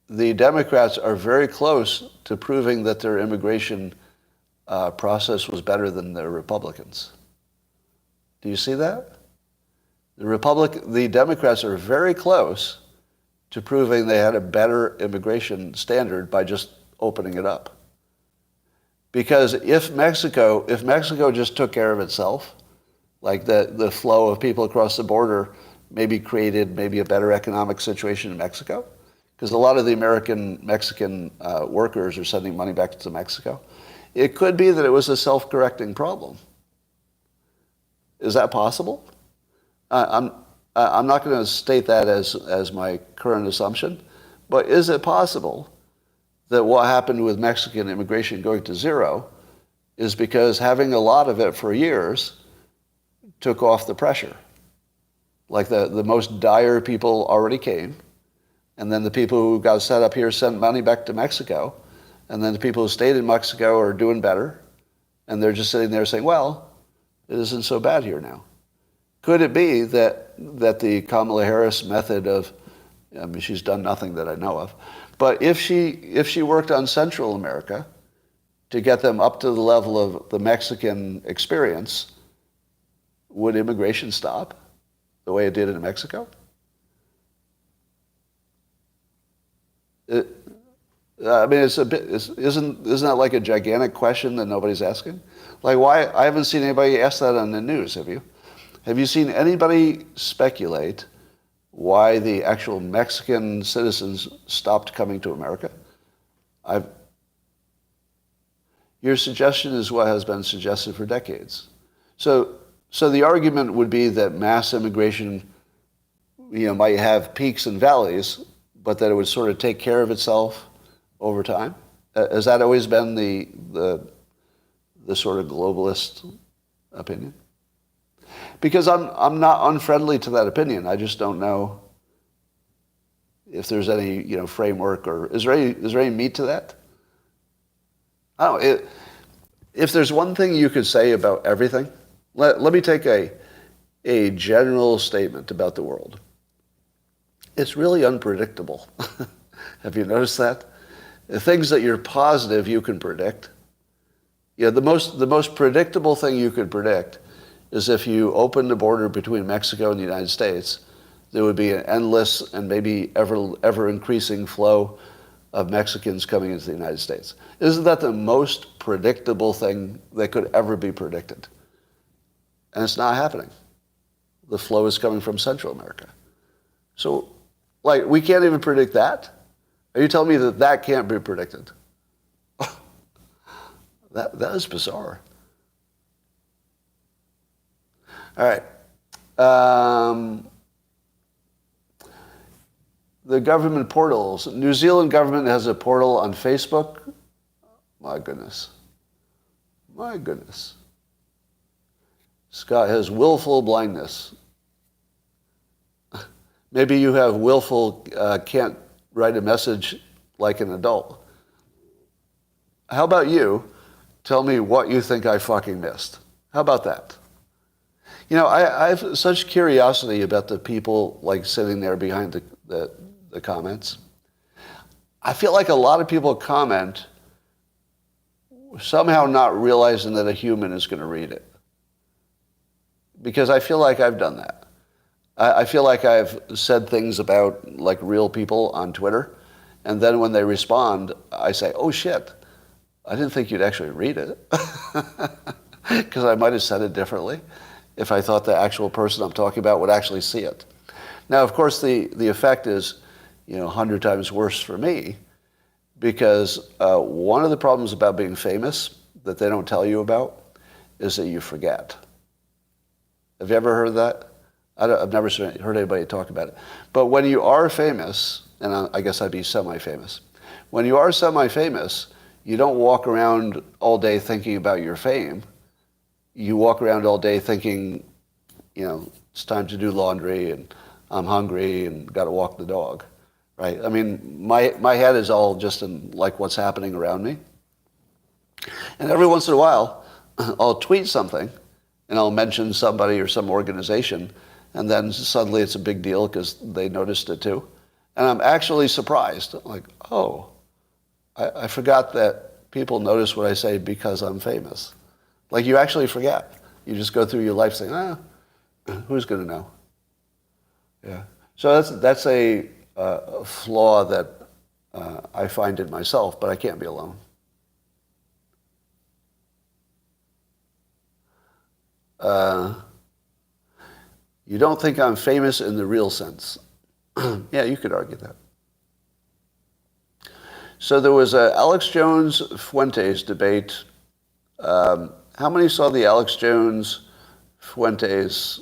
the Democrats are very close to proving that their immigration process was better than the Republicans. Do you see that? The Democrats are very close to proving they had a better immigration standard by just opening it up. Because if Mexico just took care of itself, like the flow of people across the border maybe created maybe a better economic situation in Mexico, because a lot of the Mexican workers are sending money back to Mexico. It could be that it was a self-correcting problem. Is that possible? I'm not going to state that as my current assumption, but is it possible that what happened with Mexican immigration going to zero is because having a lot of it for years took off the pressure? Like the most dire people already came, and then the people who got set up here sent money back to Mexico, and then the people who stayed in Mexico are doing better, and they're just sitting there saying, well, it isn't so bad here now. Could it be that the Kamala Harris method of, she's done nothing that I know of, but if she worked on Central America to get them up to the level of the Mexican experience, would immigration stop the way it did in Mexico? It's a bit. Isn't that like a gigantic question that nobody's asking? Like, why? I haven't seen anybody ask that on the news. Have you? Have you seen anybody speculate why the actual Mexican citizens stopped coming to America? Your suggestion is what has been suggested for decades. So the argument would be that mass immigration, might have peaks and valleys, but that it would sort of take care of itself over time. Has that always been the sort of globalist opinion? Because I'm not unfriendly to that opinion. I just don't know if there's any framework, or is there any meat to that? I don't know. If there's one thing you could say about everything, let me take a general statement about the world. It's really unpredictable. Have you noticed that? The things that you're positive you can predict. The most predictable thing you could predict is if you open the border between Mexico and the United States, there would be an endless and maybe ever increasing flow of Mexicans coming into the United States. Isn't that the most predictable thing that could ever be predicted? And it's not happening. The flow is coming from Central America. So, we can't even predict that? Are you telling me that can't be predicted? That is bizarre. All right. The government portals. New Zealand government has a portal on Facebook. My goodness. Scott has willful blindness. Maybe you have willful, can't write a message like an adult. How about you? Tell me what you think I fucking missed. How about that? You know, I have such curiosity about the people like sitting there behind the comments. I feel like a lot of people comment somehow not realizing that a human is going to read it. Because I feel like I've done that. I feel like I've said things about like real people on Twitter, and then when they respond, I say, oh shit, I didn't think you'd actually read it. Because I might have said it differently if I thought the actual person I'm talking about would actually see it. Now, of course, the effect is, 100 times worse for me, because one of the problems about being famous that they don't tell you about is that you forget. Have you ever heard that? I've never heard anybody talk about it. But when you are famous, and I guess I'd be semi-famous, when you are semi-famous, you don't walk around all day thinking about your fame. You walk around all day thinking, it's time to do laundry, and I'm hungry, and got to walk the dog, right? I mean, my head is all just in like what's happening around me. And every once in a while, I'll tweet something, and I'll mention somebody or some organization, and then suddenly it's a big deal because they noticed it too. And I'm actually surprised, like, oh, I forgot that people notice what I say because I'm famous. Like, you actually forget. You just go through your life saying, who's going to know? Yeah. So that's a flaw that I find in myself, but I can't be alone. You don't think I'm famous in the real sense. Yeah, you could argue that. So there was a Alex Jones-Fuentes debate. How many saw the Alex Jones-Fuentes,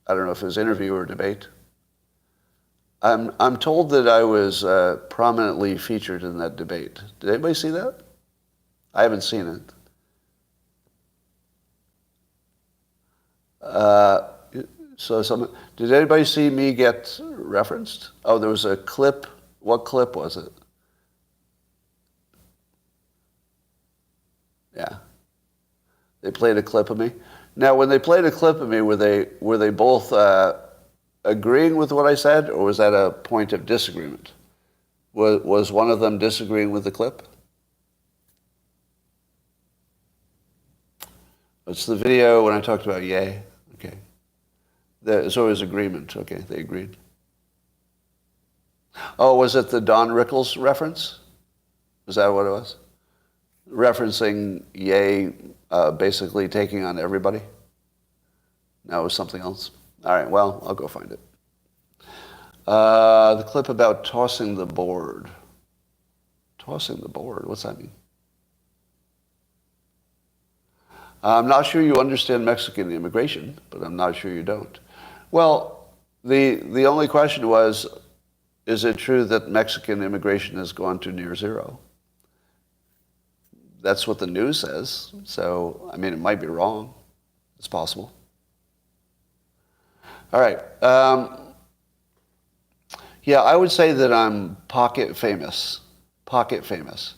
I don't know if it was interview or debate? I'm told that I was prominently featured in that debate. Did anybody see that? I haven't seen it. Did anybody see me get referenced? Oh, there was a clip. What clip was it? Yeah. They played a clip of me. Now, when they played a clip of me, were they both agreeing with what I said, or was that a point of disagreement? Was one of them disagreeing with the clip? It's the video when I talked about yay. Okay. So it was agreement. Okay, they agreed. Oh, was it the Don Rickles reference? Was that what it was? Referencing Ye basically taking on everybody? No, it was something else. All right, well, I'll go find it. The clip about tossing the board. Tossing the board, what's that mean? I'm not sure you understand Mexican immigration, but I'm not sure you don't. Well, the only question was, is it true that Mexican immigration has gone to near zero? That's what the news says. So, I mean, it might be wrong. It's possible. All right. Yeah, I would say that I'm pocket famous. Pocket famous.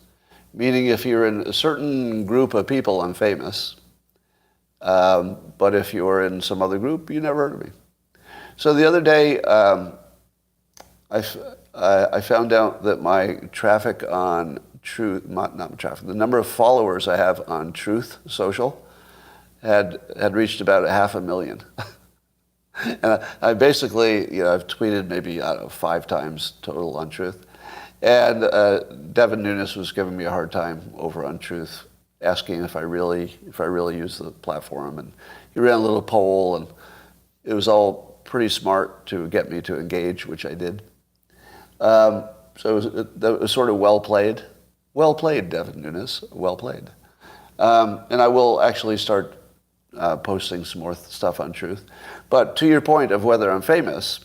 Meaning if you're in a certain group of people, I'm famous. But if you're in some other group, you never heard of me. So the other day, I found out that my traffic on Truth, not traffic, the number of followers I have on Truth Social had reached about 500,000. And I basically, I've tweeted maybe, 5 times total on Truth. And Devin Nunes was giving me a hard time over on Truth, asking if I really use the platform. And he ran a little poll, and it was all pretty smart to get me to engage, which I did. So it was sort of well played. Well played, Devin Nunes. Well played. And I will actually start posting some more stuff on Truth. But to your point of whether I'm famous,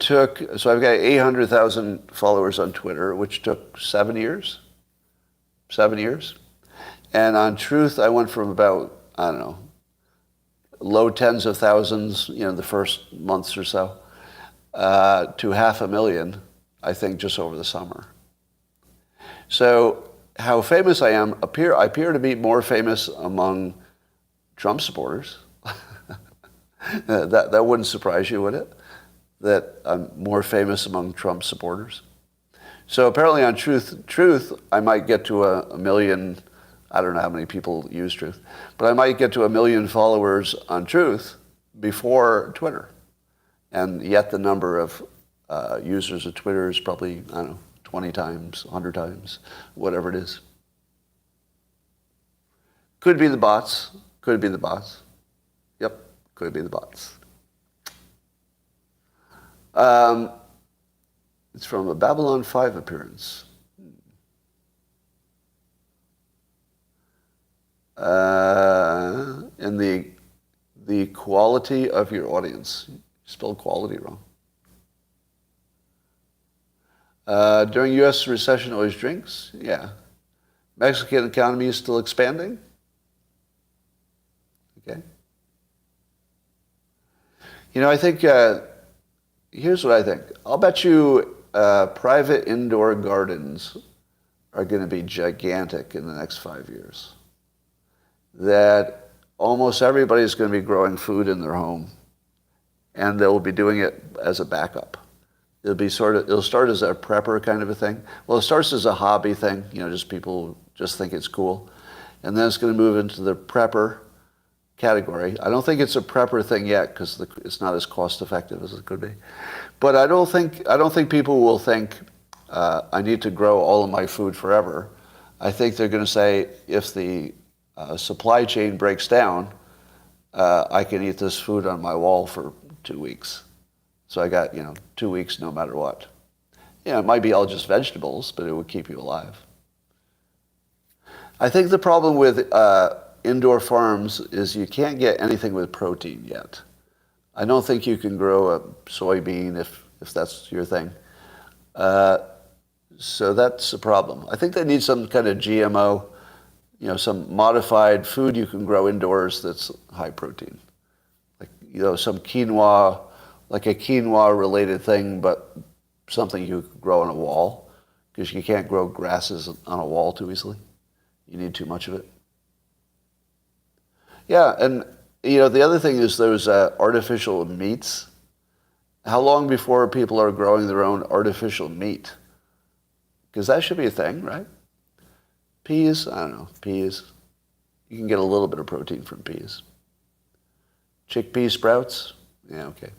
so I've got 800,000 followers on Twitter, which took 7 years. 7 years. And on Truth, I went from about, low tens of thousands, the first months or so, to 500,000, I think, just over the summer. So how famous I am, I appear to be more famous among Trump supporters. That wouldn't surprise you, would it? That I'm more famous among Trump supporters. So apparently on Truth, I might get to a million. I don't know how many people use Truth, but I might get to 1 million followers on Truth before Twitter. And yet the number of users of Twitter is probably, I don't know, 20 times, 100 times, whatever it is. Could be the bots. Could be the bots. Yep, could be the bots. It's from a Babylon 5 appearance. And the quality of your audience. You spelled quality wrong. During U.S. recession, always drinks? Yeah. Mexican economy is still expanding? Okay. You know, I think, here's what I think. I'll bet you private indoor gardens are going to be gigantic in the next 5 years. That almost everybody's going to be growing food in their home, and they'll be doing it as a backup. It'll start as a prepper kind of a thing. Well, it starts as a hobby thing, you know, just people just think it's cool. And then it's going to move into the prepper category. I don't think it's a prepper thing yet because it's not as cost effective as it could be. But I don't think people will think I need to grow all of my food forever. I think they're going to say if the supply chain breaks down, I can eat this food on my wall for 2 weeks. So I got, 2 weeks no matter what. Yeah, it might be all just vegetables, but it would keep you alive. I think the problem with indoor farms is you can't get anything with protein yet. I don't think you can grow a soybean if that's your thing. So that's a problem. I think they need some kind of GMO, some modified food you can grow indoors that's high protein. Like, some quinoa, like a quinoa-related thing, but something you could grow on a wall, because you can't grow grasses on a wall too easily. You need too much of it. Yeah, and the other thing is those artificial meats. How long before people are growing their own artificial meat? Because that should be a thing, right? Peas, I don't know, peas. You can get a little bit of protein from peas. Chickpea sprouts, yeah, okay.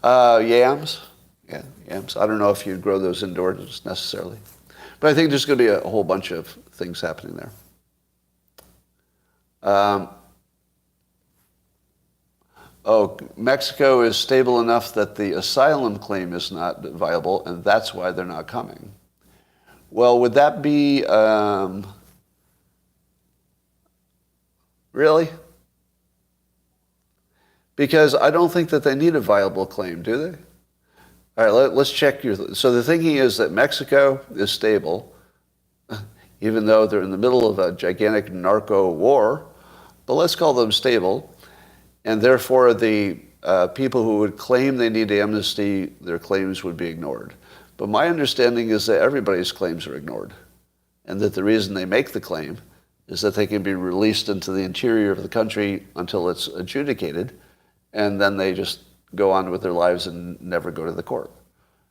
Yams, yeah, yams. I don't know if you'd grow those indoors necessarily. But I think there's going to be a whole bunch of things happening there. Mexico is stable enough that the asylum claim is not viable, and that's why they're not coming. Well, would that be... really? Because I don't think that they need a viable claim, do they? All right, let's check your... So the thinking is that Mexico is stable, even though they're in the middle of a gigantic narco war, but let's call them stable, and therefore the people who would claim they need amnesty, their claims would be ignored. But my understanding is that everybody's claims are ignored, and that the reason they make the claim is that they can be released into the interior of the country until it's adjudicated, and then they just go on with their lives and never go to the court.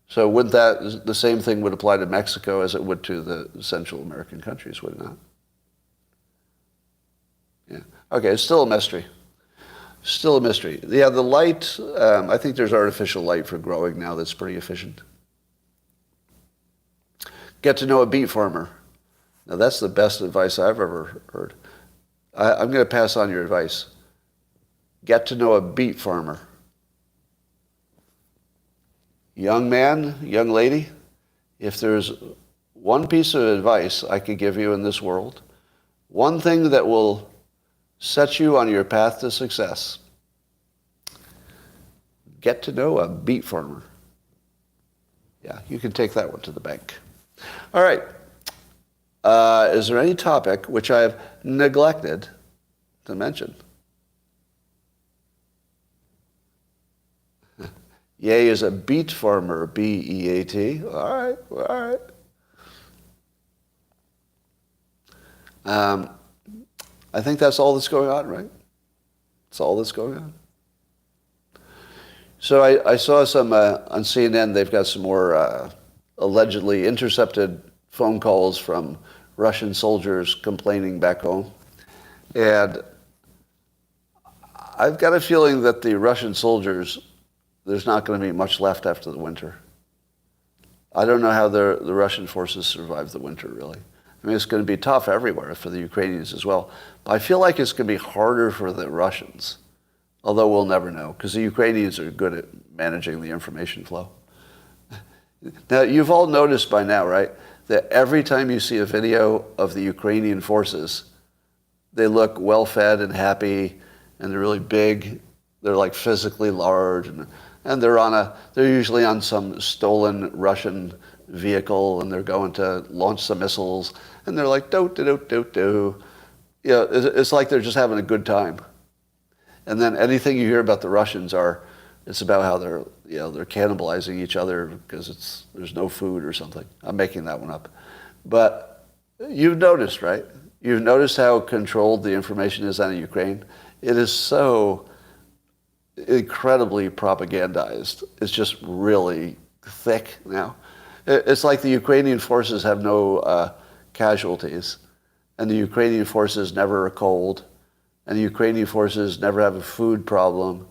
So wouldn't the same thing would apply to Mexico as it would to the Central American countries, would it not? Yeah. Okay, it's still a mystery. Still a mystery. Yeah, the light, I think there's artificial light for growing now that's pretty efficient. Get to know a beet farmer. Now that's the best advice I've ever heard. I'm going to pass on your advice. Get to know a beet farmer. Young man, young lady, if there's one piece of advice I could give you in this world, one thing that will set you on your path to success, get to know a beet farmer. Yeah, you can take that one to the bank. All right. Is there any topic which I have neglected to mention? Ye is a beet farmer, B-E-A-T. All right. I think that's all that's going on, right? That's all that's going on. So I saw some on CNN. They've got some more allegedly intercepted phone calls from Russian soldiers complaining back home. And I've got a feeling that the Russian soldiers, there's not going to be much left after the winter. I don't know how the Russian forces survive the winter, really. I mean, it's going to be tough everywhere for the Ukrainians as well. But I feel like it's going to be harder for the Russians, although we'll never know, because the Ukrainians are good at managing the information flow. Now, you've all noticed by now, right, that every time you see a video of the Ukrainian forces, they look well-fed and happy, and they're really big. They're like physically large, and they're usually on some stolen Russian vehicle, and they're going to launch some missiles, and they're like do. You know, it's like they're just having a good time. And then anything you hear about the Russians it's about how they're cannibalizing each other because there's no food or something. I'm making that one up, but you've noticed, right? You've noticed how controlled the information is on Ukraine. It is so incredibly propagandized. It's just really thick now. It's like the Ukrainian forces have no casualties, and the Ukrainian forces never are cold, and the Ukrainian forces never have a food problem,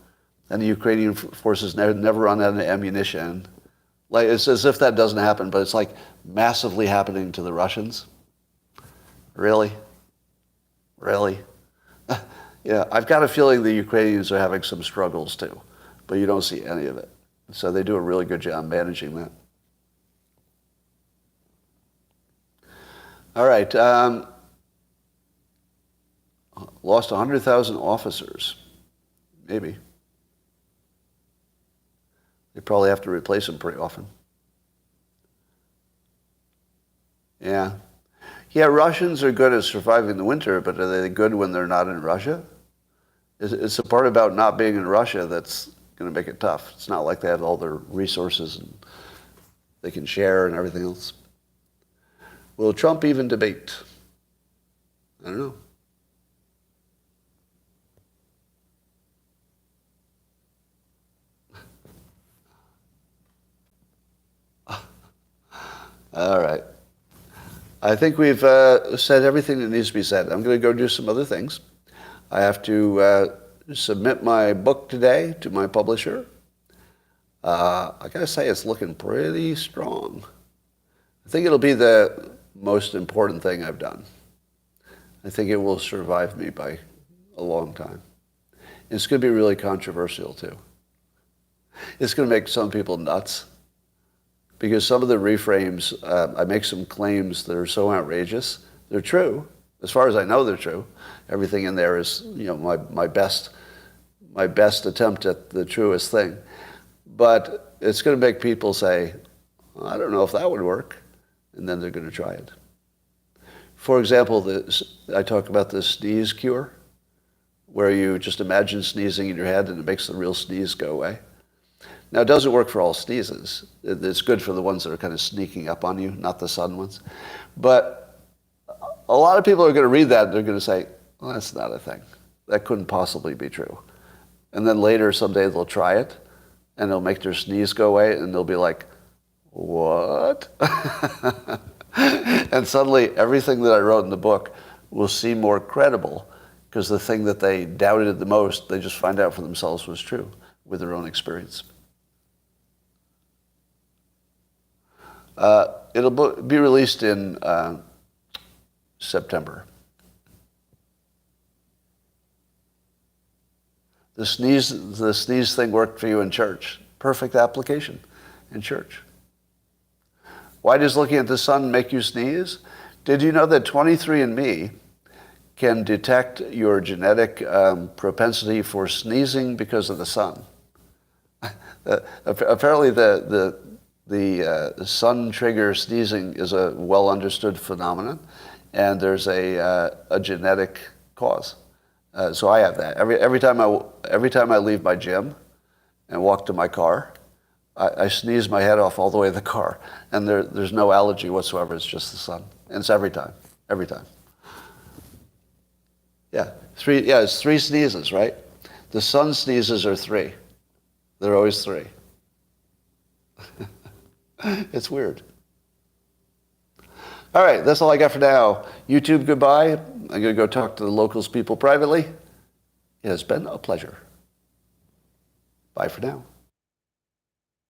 and the Ukrainian forces never run out of ammunition. Like, it's as if that doesn't happen, but it's like massively happening to the Russians. Really? Yeah, I've got a feeling the Ukrainians are having some struggles too, but you don't see any of it. So they do a really good job managing that. All right. Lost 100,000 officers. Maybe. They probably have to replace them pretty often. Yeah. Yeah, Russians are good at surviving the winter, but are they good when they're not in Russia? It's the part about not being in Russia that's going to make it tough. It's not like they have all their resources and they can share and everything else. Will Trump even debate? I don't know. All right. I think we've said everything that needs to be said. I'm going to go do some other things. I have to submit my book today to my publisher. I got to say, it's looking pretty strong. I think it'll be the most important thing I've done. I think it will survive me by a long time. It's going to be really controversial, too. It's going to make some people nuts. Because some of the reframes, I make some claims that are so outrageous. They're true. As far as I know, they're true. Everything in there is, my best attempt at the truest thing. But it's going to make people say, I don't know if that would work. And then they're going to try it. For example, I talk about the sneeze cure, where you just imagine sneezing in your head and it makes the real sneeze go away. Now, it doesn't work for all sneezes. It's good for the ones that are kind of sneaking up on you, not the sudden ones. But a lot of people are going to read that and they're going to say, well, that's not a thing. That couldn't possibly be true. And then later, someday, they'll try it and it'll make their sneeze go away and they'll be like, what? And suddenly, everything that I wrote in the book will seem more credible because the thing that they doubted the most, they just find out for themselves was true with their own experience. It'll be released in September. The sneeze thing worked for you in church. Perfect application in church. Why does looking at the sun make you sneeze? Did you know that 23andMe can detect your genetic propensity for sneezing because of the sun? Apparently the sun trigger sneezing is a well understood phenomenon, and there's a genetic cause. So I have that. Every time I leave my gym and walk to my car, I sneeze my head off all the way to the car, and there's no allergy whatsoever. It's just the sun, and it's every time. Yeah, three. Yeah, it's 3 sneezes, right? The sun sneezes are 3. They're always 3. It's weird. All right, that's all I got for now. YouTube, goodbye. I'm going to go talk to the locals people privately. It has been a pleasure. Bye for now.